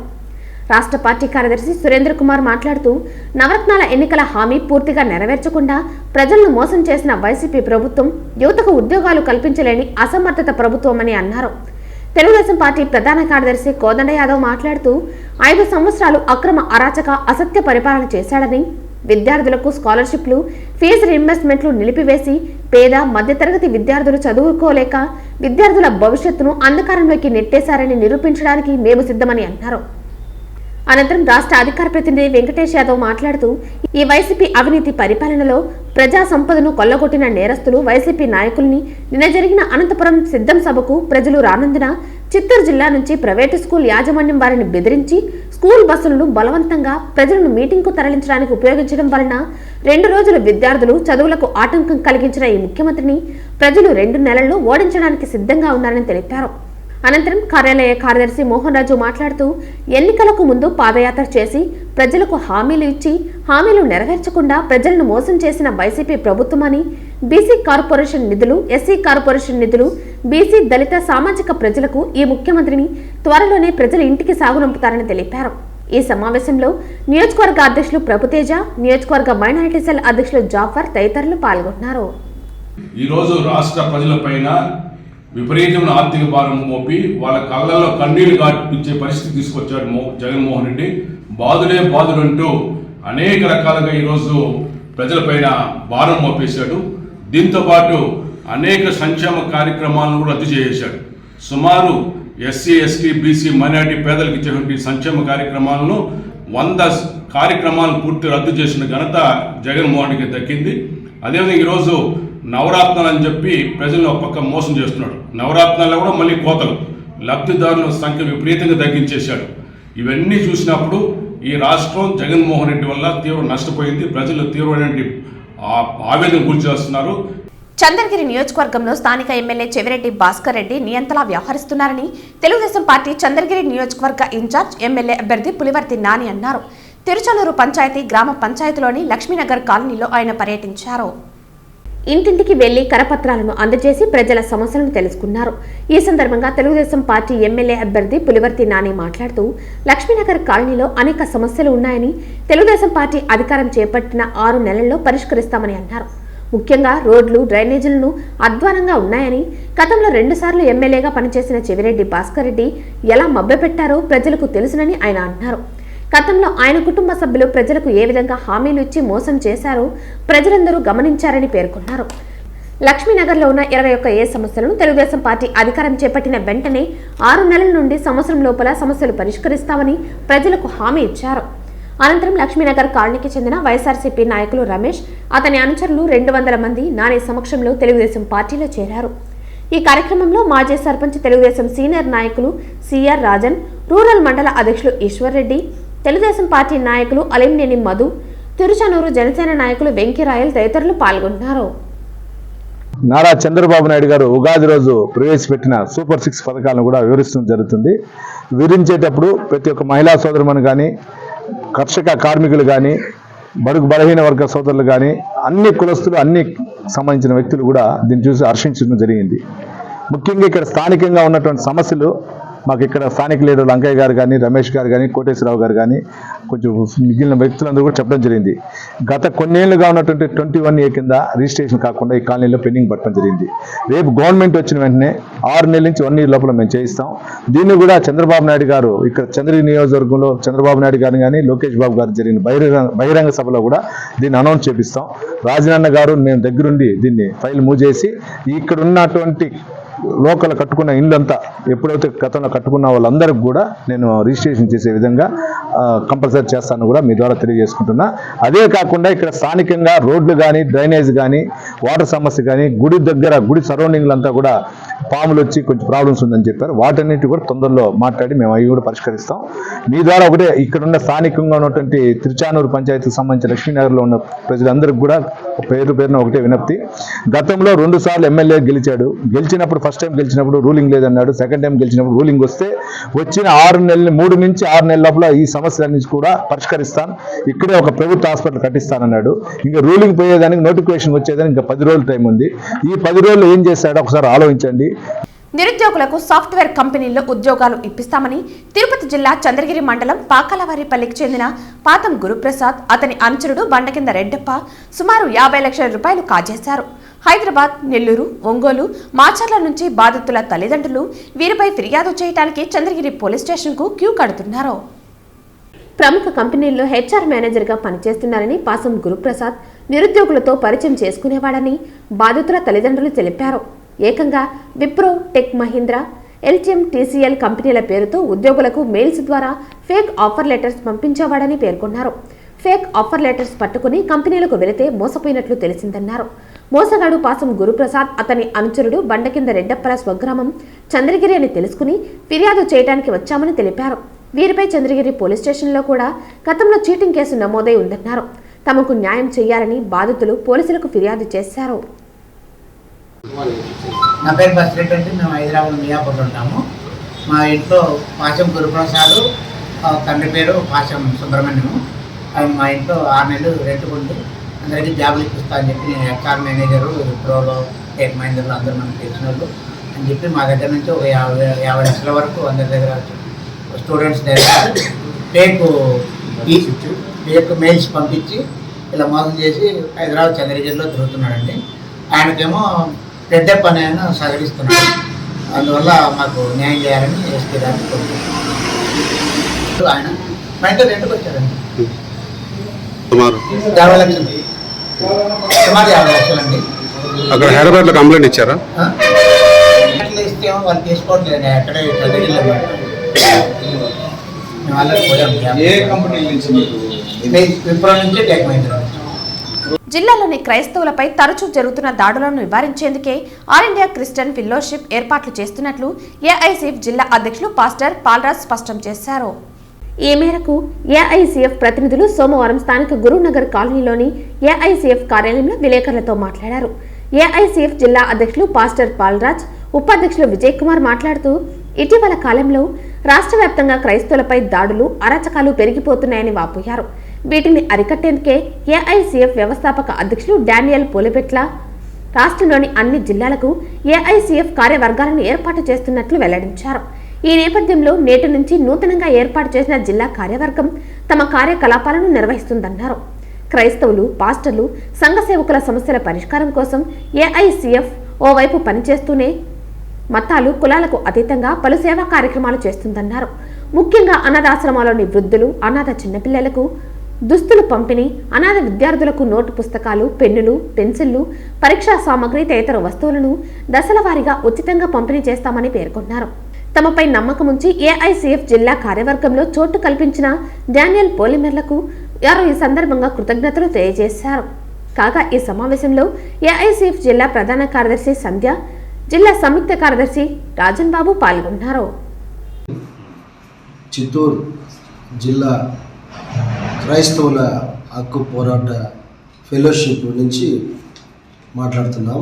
రాష్ట్ర పార్టీ కార్యదర్శి సురేంద్ర కుమార్ మాట్లాడుతూ నవరత్నాల ఎన్నికల హామీ పూర్తిగా నెరవేర్చకుండా ప్రజలను మోసం చేసిన వైసీపీ ప్రభుత్వం యువతకు ఉద్యోగాలు కల్పించలేని అసమర్థత ప్రభుత్వమని అన్నారు. తెలుగుదేశం పార్టీ ప్రధాన కార్యదర్శి కోదండ యాదవ్ మాట్లాడుతూ 5 సంవత్సరాలు అక్రమ అరాచక అసత్య పరిపాలన చేశాడని, విద్యార్థులకు స్కాలర్షిప్లు, ఫీజు రీయింబర్స్మెంట్లు నిలిపివేసి పేద మధ్యతరగతి విద్యార్థులు చదువుకోలేక విద్యార్థుల భవిష్యత్తును అంధకారంలోకి నెట్టేశారని నిరూపించడానికి మేము సిద్ధమని అన్నారు. అనంతరం రాష్ట్ర అధికార ప్రతినిధి వెంకటేష్ యాదవ్ మాట్లాడుతూ ఈ వైసీపీ అవినీతి పరిపాలనలో ప్రజా సంపదను కొల్లగొట్టిన నేరస్తులు వైసీపీ నాయకుల్ని నిన్న జరిగిన అనంతపురం సిద్ధం సభకు ప్రజలు రానందున చిత్తూరు జిల్లా నుంచి ప్రైవేటు స్కూల్ యాజమాన్యం వారిని బెదిరించి స్కూల్ బస్సులను బలవంతంగా ప్రజలను మీటింగ్కు తరలించడానికి ఉపయోగించడం వలన 2 రోజులు విద్యార్థులు చదువులకు ఆటంకం కలిగించిన ఈ ముఖ్యమంత్రిని ప్రజలు 2 నెలల్లో ఓడించడానికి సిద్ధంగా ఉన్నారని తెలిపారు. అనంతరం కార్యాలయ కార్యదర్శి మోహన్ రాజు మాట్లాడుతూ ఎన్నికలకు ముందు పాదయాత్ర చేసి ప్రజలకు హామీలు ఇచ్చి హామీలు నెరవేర్చకుండా ప్రజలను మోసం చేసిన వైసీపీ ప్రభుత్వమని, బీసీ కార్పొరేషన్ నిధులు, ఎస్సీ కార్పొరేషన్ నిధులు బీసీ దళిత సామాజిక ప్రజలకు ఈ ముఖ్యమంత్రిని త్వరలోనే ప్రజల ఇంటికి సాగునంపుతారని తెలిపారు. ఈ సమావేశంలో నియోజకవర్గ అధ్యక్షులు ప్రభుతేజ, నియోజకవర్గ మైనారిటీ సెల్ అధ్యక్షులు జాఫర్ తదితరులు పాల్గొన్నారు. ఈరోజు రాష్ట్ర ప్రజలపైన విపరీతమైన ఆర్థిక భారం మోపి వాళ్ళ కళ్ళల్లో కన్నీళ్లు గార్పించే పరిస్థితి తీసుకొచ్చాడు జగన్మోహన్ రెడ్డి. బాధుడే బాధుడు అంటూ అనేక రకాలుగా ఈరోజు ప్రజలపైన భారం మోపేశాడు. దీంతోపాటు అనేక సంక్షేమ కార్యక్రమాలను కూడా రద్దు చేసేశాడు. సుమారు ఎస్సీ, ఎస్టీ, బీసీ, మైనారిటీ పేదలకు ఇచ్చేటువంటి సంక్షేమ కార్యక్రమాలను 100 కార్యక్రమాలను పూర్తి రద్దు చేసిన ఘనత జగన్మోహన్ రెడ్డికి దక్కింది. అదేవిధంగా ఈరోజు నవరత్నాలు అని చెప్పి ప్రజలను ఒక పక్క మోసం చేస్తున్నాడు. నవరత్నాల్లో కూడా మళ్ళీ కోతలు, లబ్ధిదారుల సంఖ్య విపరీతంగా తగ్గించేశాడు. ఇవన్నీ చూసినప్పుడు ఈ రాష్ట్రం జగన్మోహన్ రెడ్డి వల్ల తీవ్ర నష్టపోయింది. ప్రజలు తీవ్రమైన ఆవేదన గురి చేస్తున్నారు. చంద్రగిరి నియోజకవర్గంలో స్థానిక ఎమ్మెల్యే చెవిరెడ్డి భాస్కర్ రెడ్డి నియంతలా వ్యవహరిస్తున్నారని తెలుగుదేశం పార్టీ చంద్రగిరి నియోజకవర్గ ఇన్ఛార్జ్ ఎమ్మెల్యే అభ్యర్థి పులివర్తి నాని అన్నారు. తిరుచనూరు పంచాయతీ గ్రామ పంచాయతీలోని లక్ష్మీనగర్ కాలనీలో ఆయన పర్యటించారు. ఇంటింటికి వెళ్లి కరపత్రాలను అందజేసి ప్రజల సమస్యలను తెలుసుకున్నారు. ఈ సందర్భంగా తెలుగుదేశం పార్టీ ఎమ్మెల్యే అభ్యర్థి పులివర్తి నాని మాట్లాడుతూ లక్ష్మీనగర్ కాలనీలో అనేక సమస్యలు ఉన్నాయని, తెలుగుదేశం పార్టీ అధికారం చేపట్టిన 6 నెలల్లో పరిష్కరిస్తామని అన్నారు. ముఖ్యంగా రోడ్లు, డ్రైనేజీలను అధ్వానంగా ఉన్నాయని, గతంలో 2 సార్లు ఎమ్మెల్యేగా పనిచేసిన చెవిరెడ్డి భాస్కర్ రెడ్డి ఎలా మభ్యపెట్టారో ప్రజలకు తెలుసునని ఆయన అన్నారు. గతంలో ఆయన కుటుంబ సభ్యులు ప్రజలకు ఏ విధంగా హామీలు ఇచ్చి మోసం చేశారో ప్రజలందరూ గమనించారని పేర్కొన్నారు. లక్ష్మీనగర్లో ఉన్న 21 సమస్యలను తెలుగుదేశం పార్టీ అధికారం చేపట్టిన వెంటనే 6 నెలల నుండి సంవత్సరం లోపల సమస్యలు పరిష్కరిస్తామని ప్రజలకు హామీ ఇచ్చారు. అనంతరం లక్ష్మీనగర్ కాలనీకి చెందిన వైఎస్ఆర్సీపీ నాయకులు రమేష్, అతని అనుచరులు 200 మంది నాని సమక్షంలో తెలుగుదేశం పార్టీలో చేరారు. ఈ కార్యక్రమంలో మాజీ సర్పంచ్, తెలుగుదేశం సీనియర్ నాయకులు సిఆర్ రాజన్, రూరల్ మండల అధ్యక్షులు ఈశ్వర్ రెడ్డి, తెలుగుదేశం పార్టీ నాయకులు అలింనేని మధు, తిరుచనూరు జనసేన నాయకులు వెంకీరాయల్ తదితరులు పాల్గొన్నారు. నారా చంద్రబాబు నాయుడు గారు ఉగాది రోజు ప్రవేశపెట్టిన సూపర్ 6 పథకాలను కూడా వివరించడం జరుగుతుంది. వివరించేటప్పుడు ప్రతి ఒక్క మహిళా సోదరుమని కానీ, కర్షక కార్మికులు కానీ, బడుగు బలహీన వర్గ సోదరులు కానీ, అన్ని కులస్తులు, అన్ని సంబంధించిన వ్యక్తులు కూడా దీన్ని చూసి హర్షించడం జరిగింది. ముఖ్యంగా ఇక్కడ స్థానికంగా ఉన్నటువంటి సమస్యలు మాకు ఇక్కడ స్థానిక లీడర్లు అంకయ్య గారు కానీ, రమేష్ గారు కానీ, కోటేశ్వరరావు గారు కానీ, కొంచెం మిగిలిన వ్యక్తులందరూ కూడా చెప్పడం జరిగింది. గత కొన్నేళ్లుగా ఉన్నటువంటి 21A కింద రిజిస్ట్రేషన్ కాకుండా ఈ కాలనీలో పెండింగ్ పట్టడం జరిగింది. రేపు గవర్నమెంట్ వచ్చిన వెంటనే 6 నెలల నుంచి 1 ఇయర్ లోపల మేము చేయిస్తాం. దీన్ని కూడా చంద్రబాబు నాయుడు గారు ఇక్కడ చంద్రగిరి నియోజకవర్గంలో చంద్రబాబు నాయుడు గారు కానీ, లోకేష్ బాబు గారు జరిగిన బహిరంగ సభలో కూడా దీన్ని అనౌన్స్ చేపిస్తాం. రాజనాన్న గారు మేము దగ్గరుండి దీన్ని ఫైల్ మూవ్ చేసి ఇక్కడ ఉన్నటువంటి లోకల్ కట్టుకున్న ఇళ్ళంతా ఎప్పుడైతే గతంలో కట్టుకున్న వాళ్ళందరికీ కూడా నేను రిజిస్ట్రేషన్ చేసే విధంగా కంపల్సరీ చేస్తాను కూడా మీ ద్వారా తెలియజేసుకుంటున్నా. అదే కాకుండా ఇక్కడ స్థానికంగా రోడ్లు కానీ, డ్రైనేజ్ కానీ, వాటర్ సమస్య కానీ, గుడి దగ్గర గుడి సరౌండింగ్లంతా కూడా పాములు వచ్చి కొంచెం ప్రాబ్లమ్స్ ఉందని చెప్పారు. వాటన్నిటి కూడా తొందరలో మాట్లాడి మేము అవి కూడా పరిష్కరిస్తాం. మీ ద్వారా ఒకటే ఇక్కడున్న స్థానికంగా ఉన్నటువంటి తిరుచానూరు పంచాయతీకి సంబంధించిన లక్ష్మీనగర్లో ఉన్న ప్రజలందరికీ కూడా పేరున ఒకటే వినప్తి. గతంలో 2 సార్లు ఎమ్మెల్యే గెలిచాడు. గెలిచినప్పుడు ఫస్ట్ టైం గెలిచినప్పుడు రూలింగ్ లేదన్నాడు. సెకండ్ టైం గెలిచినప్పుడు రూలింగ్ వస్తే వచ్చిన 3 నుంచి 6 నెలల లోపల ఈ సమస్యలన్నీ కూడా పరిష్కరిస్తాను, ఇక్కడే ఒక ప్రభుత్వ హాస్పిటల్ కట్టిస్తానన్నాడు. ఇంకా రూలింగ్ పోయేదానికి నోటిఫికేషన్ వచ్చేదానికి ఇంకా 10 రోజుల టైం ఉంది. ఈ 10 రోజులు ఏం చేశాడో ఒకసారి ఆలోచించండి. నిరుద్యోగులకు సాఫ్ట్వేర్ కంపెనీల్లో ఉద్యోగాలు ఇప్పిస్తామని తిరుపతి జిల్లా చంద్రగిరి మండలం పాకలవారిపల్లికి చెందిన పాతం గురుప్రసాద్, అతని అనుచరుడు బండకింద రెడ్డప్ప సుమారు 50 లక్షల రూపాయలు కాజేశారు. హైదరాబాద్, నెల్లూరు, ఒంగోలు, మాచర్ల నుంచి బాధితుల తల్లిదండ్రులు వీరిపై ఫిర్యాదు చేయడానికి చంద్రగిరి పోలీస్ స్టేషన్కు క్యూ కడుతున్నారు. ప్రముఖ కంపెనీల్లో HR మేనేజర్గా పనిచేస్తున్నారని పాసం గురుప్రసాద్ నిరుద్యోగులతో పరిచయం చేసుకునేవాడని బాధితుల తల్లిదండ్రులు తెలిపారు. ఏకంగా Wipro, tech Mahindra, LTM, TCL కంపెనీల పేరుతో ఉద్యోగులకు మెయిల్స్ ద్వారా ఫేక్ ఆఫర్ లెటర్స్ పంపించేవాడని పేర్కొన్నారు. ఫేక్ ఆఫర్ లెటర్స్ పట్టుకుని కంపెనీలకు వెళితే మోసపోయినట్లు తెలిసిందన్నారు. మోసగాడు పాసం గురుప్రసాద్, అతని అనుచరుడు బండకింద రెడ్డప్పల స్వగ్రామం చంద్రగిరి అని తెలుసుకుని ఫిర్యాదు చేయడానికి వచ్చామని తెలిపారు. వీరిపై చంద్రగిరి పోలీస్ స్టేషన్లో కూడా గతంలో చీటింగ్ కేసు నమోదై ఉందన్నారు. తమకు న్యాయం చేయాలని బాధితులు పోలీసులకు ఫిర్యాదు చేశారు. నా పేరు బస్రెడ్డి అండి. మేము హైదరాబాద్ మియాపూర్లో ఉంటాము. మా ఇంట్లో పాశం గురుప్రసాద్, తండ్రి పేరు పాశం సుబ్రహ్మణ్యము. మా ఇంట్లో 6 నెలలు రెంట్ ఉంది. అందరికీ జాబులు ఇప్పిస్తా అని చెప్పి నేను HR మేనేజరు, విప్రోలో, టెక్ మహీంద్రలో అందరూ మనకు తెలిసిన వాళ్ళు అని చెప్పి మా దగ్గర నుంచి ఒక 50 లక్షల వరకు అందరి దగ్గర స్టూడెంట్స్ దగ్గర ఫేక్ మెయిల్స్ పంపించి ఇలా మోసం చేసి హైదరాబాద్ చంద్రగిరిలో తిరుగుతున్నాడండి. ఆయనకేమో రెడ్డప్ప అని ఆయన సహకరిస్తున్నాడు. అందువల్ల మాకు న్యాయం చేయాలని ఎస్పీ గారిని కోరుకుంటున్నాను. ఆయన మా ఇంట్లో రెంట్కి వచ్చారండి. 50 లక్షలు, సుమారు 50 లక్షలండి. అక్కడ హైదరాబాద్లో కంప్లైంట్ ఇచ్చారా? ఎట్లా ఇస్తేమో వాళ్ళు తీసుకోవట్లేదు. అక్కడే చంద్రగిరిలో మేము ఆల్రెడీ పోయాము. ఏ కంపెనీ నుంచి? విప్రో నుంచి, టెక్ మహీంద్రా. జిల్లాలోని క్రైస్తవులపై తరచూ జరుగుతున్న దాడులను నివారించేందుకే ఆల్ ఇండియా క్రిస్టియన్ ఫెలోషిప్ ఏర్పాట్లు చేస్తున్నట్లు ఏఐసిఎఫ్ జిల్లా అధ్యక్షులు పాస్టర్ పాల్రాజ్ స్పష్టం చేశారు. ఈ మేరకు ఏఐసిఎఫ్ ప్రతినిధులు సోమవారం స్థానిక గురునగర్ కాలనీలోని ఏఐసిఎఫ్ కార్యాలయంలో విలేకరులతో మాట్లాడారు. ఏఐసిఎఫ్ జిల్లా అధ్యక్షులు పాస్టర్ పాల్రాజ్, ఉపాధ్యక్షులు విజయ్ కుమార్ మాట్లాడుతూ ఇటీవల కాలంలో రాష్ట్ర వ్యాప్తంగా క్రైస్తవులపై దాడులు, అరాచకాలు పెరిగిపోతున్నాయని వాపోయారు. వీటిని అరికట్టేందుకే ఏఐసిఎఫ్ వ్యవస్థాపక అధ్యక్షులు డానియల్ పోలిపెట్ల రాష్ట్రంలోని అన్ని జిల్లాలకు ఏఐసిఎఫ్ కార్యవర్గాలను ఏర్పాటు చేస్తున్నట్లు వెల్లడించారు. ఈ నేపథ్యంలో నేటి నుంచి నూతనంగా ఏర్పాటు చేసిన జిల్లా కార్యవర్గం తమ కార్యకలాపాలను నిర్వహిస్తుందన్నారు. క్రైస్తవులు, పాస్టర్లు, సంఘ సేవకుల సమస్యల పరిష్కారం కోసం ఏఐసిఎఫ్ ఓవైపు పనిచేస్తూనే మతాలు, కులాలకు అతీతంగా పలు సేవా కార్యక్రమాలు చేస్తుందన్నారు. ముఖ్యంగా అనాథాశ్రమాల్లోని వృద్ధులు, అనాథ చిన్నపిల్లలకు దుస్తులు పంపిణీ, అనాథ విద్యార్థులకు నోటు పుస్తకాలు, పెన్నులు, పెన్సిళ్లు, పరీక్షా సామగ్రి తదితర వస్తువులను దశల వారీగా ఉచితంగా పంపిణీ చేస్తామని పేర్కొన్నారు. తమపై నమ్మకం ఉంచి ఏఐసిఎఫ్ జిల్లా కార్యవర్గంలో చోటు కల్పించిన డానియల్ పోలిమెర్లకు వారు ఈ సందర్భంగా కృతజ్ఞతలు తెలియజేశారు. కాగా ఈ సమావేశంలో ఏఐసిఎఫ్ జిల్లా ప్రధాన కార్యదర్శి సంధ్య, జిల్లా సంయుక్త కార్యదర్శి రాజన్ బాబు పాల్గొన్నారు. చిత్తూరు జిల్లా క్రైస్తవుల హక్కు పోరాట ఫెలోషిప్ నుంచి మాట్లాడుతున్నాం.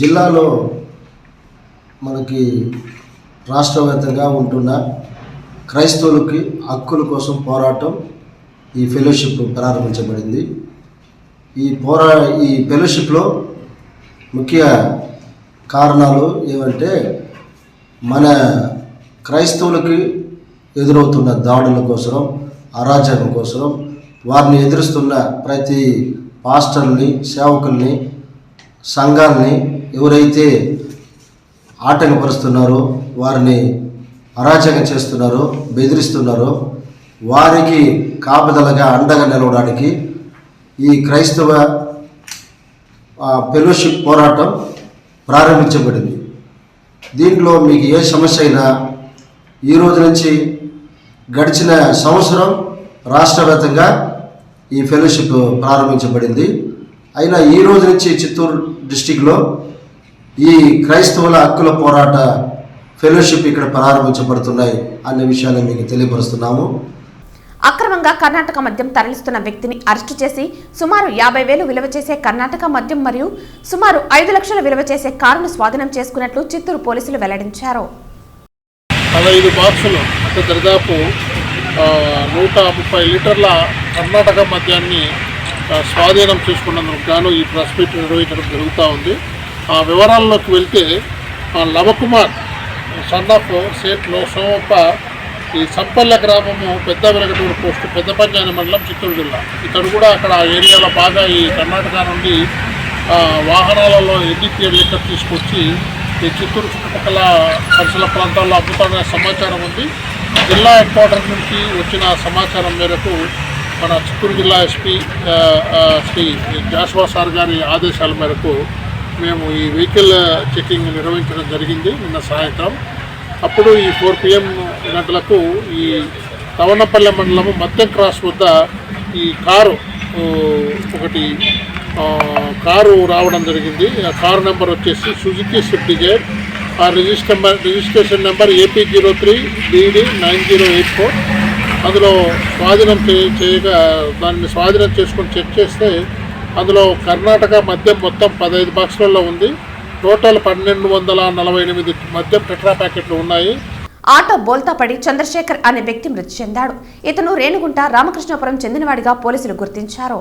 జిల్లాలో మనకి రాష్ట్రవ్యాప్తంగా ఉంటున్న క్రైస్తవులకి హక్కుల కోసం పోరాటం ఈ ఫెలోషిప్ ప్రారంభించబడింది. ఈ ఫెలోషిప్లో ముఖ్య కారణాలు ఏమంటే మన క్రైస్తవులకి ఎదురవుతున్న దాడుల కోసం, అరాచకం కోసం వారిని ఎదురుస్తున్న ప్రతి పాస్టర్ని, సేవకుల్ని, సంఘాలని ఎవరైతే ఆటంకపరుస్తున్నారో, వారిని అరాచకం చేస్తున్నారో, బెదిరిస్తున్నారో వారికి కాపుదలగా అండగా నిలవడానికి ఈ క్రైస్తవ ఫెలోషిప్ పోరాటం ప్రారంభించబడింది. దీంట్లో మీకు ఏ సమస్య అయినా ఈ రోజు నుంచి గడిచిన సంవత్సరం రాష్ట్ర వ్యాప్తంగా ఈ ఫెలోషిప్ ప్రారంభించబడింది. అయినా ఈ రోజు నుంచి చిత్తూరు డిస్టిక్లో ఈ క్రైస్తవుల హక్కుల పోరాట ఫెలోషిప్ ఇక్కడ ప్రారంభించబడుతున్నాయి అనే విషయాన్ని మీకు తెలియపరుస్తున్నాము. అక్రమంగా కర్ణాటక మద్యం తరలిస్తున్న వ్యక్తిని అరెస్టు చేసి సుమారు 50,000 విలువ చేసే కర్ణాటక మద్యం మరియు సుమారు 5 లక్షల విలువ చేసే కారును స్వాధీనం చేసుకున్నట్లు చిత్తూరు పోలీసులు వెల్లడించారు. 15 బాక్సులు అంటే దాదాపు 130 లీటర్ల కర్ణాటక మద్యాన్ని స్వాధీనం చేసుకున్నందుకు గాను ఈ ప్రెస్ మీట్ నిర్వహించడం జరుగుతూ ఉంది. ఆ వివరాల్లోకి వెళ్తే లవకుమార్ సన్ ఆఫ్ సేట్లో సోమప్ప ఈ సంపల్ల గ్రామము పెద్ద వెలగటూరు పోస్టు పెద్ద పంచాయతీ మండలం చిత్తూరు జిల్లా. ఇతడు కూడా అక్కడ ఆ ఏరియాలో బాగా ఈ కర్ణాటక నుండి వాహనాలలో ఎన్డీపీఎల్ లిక్కర్ తీసుకొచ్చి ఈ చిత్తూరు చుట్టుపక్కల పరిసర ప్రాంతాల్లో అమ్ముతాడనే సమాచారం ఉంది. జిల్లా హెడ్ క్వార్టర్ నుంచి వచ్చిన సమాచారం మేరకు మన చిత్తూరు జిల్లా ఎస్పీ శ్రీ జాషువా సార్ గారి ఆదేశాల మేరకు మేము ఈ వెహికల్ చెకింగ్ నిర్వహించడం జరిగింది నిన్న సాయంత్రం. అప్పుడు ఈ 4 PM గంటలకు ఈ తవనపల్లె మండలము మద్దెం క్రాస్ వద్ద ఈ కారు రావడం జరిగింది. ఆ కారు నెంబర్ వచ్చేసి సుజుకి స్విఫ్ట్ డిజైర్. ఆ రిజిస్ట్రేషన్ నెంబర్ AP03DD 9084. అందులో స్వాధీనం చేయగా దాన్ని స్వాధీనం చేసుకొని చెక్ చేస్తే అందులో కర్ణాటక మద్యం మొత్తం 15 బాక్సులలో ఉంది. టోటల్ 1248 మద్యం టెట్రా ప్యాకెట్లు ఉన్నాయి. ఆటో బోల్తా పడి చంద్రశేఖర్ అనే వ్యక్తి మృతి చెందాడు. ఇతను రేణుగుంట రామకృష్ణపురం చెందినవాడిగా పోలీసులు గుర్తించారు.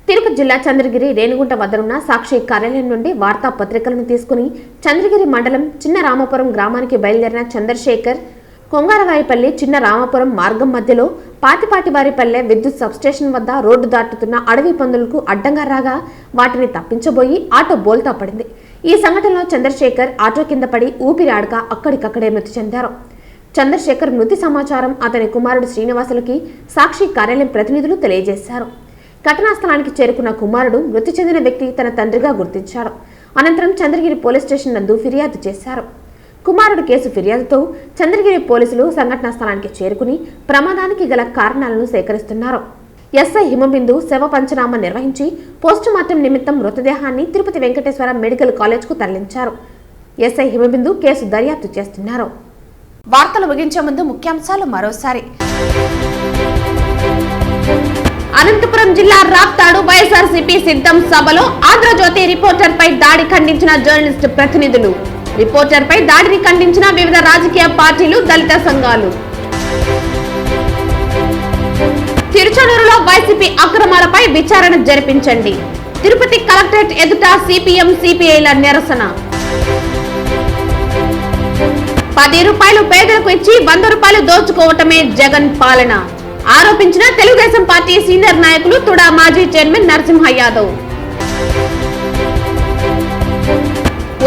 తిరుపతి జిల్లా చంద్రగిరి రేణుగుంట వద్దనున్న సాక్షి కార్యాలయం నుండి వార్తా పత్రికలను తీసుకుని చంద్రగిరి మండలం చిన్న రామపురం గ్రామానికి బయలుదేరిన చంద్రశేఖర్ కొంగారవాయిపల్లి చిన్న రామపురం మార్గం మధ్యలో పాతిపాటివారిపల్లె విద్యుత్ సబ్స్టేషన్ వద్ద రోడ్డు దాటుతున్న అడవి పందులకు అడ్డంగా రాగా వాటిని తప్పించబోయి ఆటో బోల్తా పడింది. ఈ సంఘటనలో చంద్రశేఖర్ ఆటో కింద పడి ఊపిరాడక అక్కడికక్కడే మృతి చెందారు. చంద్రశేఖర్ మృతి సమాచారం అతని కుమారుడు శ్రీనివాసులకి సాక్షి కార్యాలయం ప్రతినిధులు తెలియజేశారు. ఘటనా స్థలానికి చేరుకున్న కుమారుడు మృతి చెందిన వ్యక్తి తన తండ్రిగా గుర్తించారు. అనంతరం చంద్రగిరి పోలీస్ స్టేషన్ నందు ఫిర్యాదు చేశారు. కుమారుడు కేసు ఫిర్యాదుతో చంద్రగిరి పోలీసులు సంఘటనా స్థలానికి చేరుకుని ప్రమాదానికి గల కారణాలను సేకరిస్తున్నారు. ఎస్ఐ హిమబిందు శవ పంచనామా నిర్వహించి పోస్టుమార్టం నిమిత్తం మృతదేహాన్ని తిరుపతి వెంకటేశ్వర మెడికల్ కాలేజ్కు తరలించారు. ఎస్ఐ హిమబిందు కేసు దర్యాప్తు చేస్తున్నారు. వార్తలు ముగించే ముందు ముఖ్యాంశాలు మరోసారి. అనంతపురం జిల్లా రాప్తాడు వైఎస్ఆర్సీపీ సిద్ధం సభలో ఆంధ్రజ్యోతి రిపోర్టర్పై దాడి ఖండించిన జర్నలిస్టు ప్రతినిధులు. రిపోర్టర్పై దాడిని ఖండించిన వివిధ రాజకీయ పార్టీలు, దళిత సంఘాలు. తిరుచానూరులో వైసీపీ అక్రమాలపై విచారణ జరిపించండి. తిరుపతి కలెక్టరేట్ ఎదుట సిపిఎం సిపిఐల నిరసన. 10 రూపాయలు పేదలకు ఇచ్చి 100 రూపాయలు దోచుకోవటమే జగన్ పాలన ఆరోపించిన తెలుగుదేశం పార్టీ సీనియర్ నాయకులు తుడా మాజీ చైర్మన్ నరసింహ యాదవ్.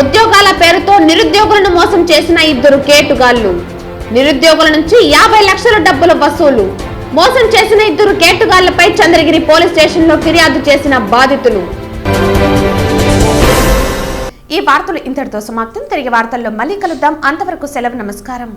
ఉద్యోగాల పేరుతో నిరుద్యోగులను మోసం చేసిన 2 కేటుగాళ్లు. నిరుద్యోగుల నుంచి 50 లక్షల డబ్బుల వసూలు. మోసం చేసిన 2 కేటుగాళ్లపై చంద్రగిరి పోలీస్ స్టేషన్లో ఫిర్యాదు చేసిన బాధితులు. ఈ వార్తలు ఇంతటితో సమాప్తం. తిరిగి వార్తల్లో మళ్ళీ కలుద్దాం. అంతవరకు సెలవు. నమస్కారం.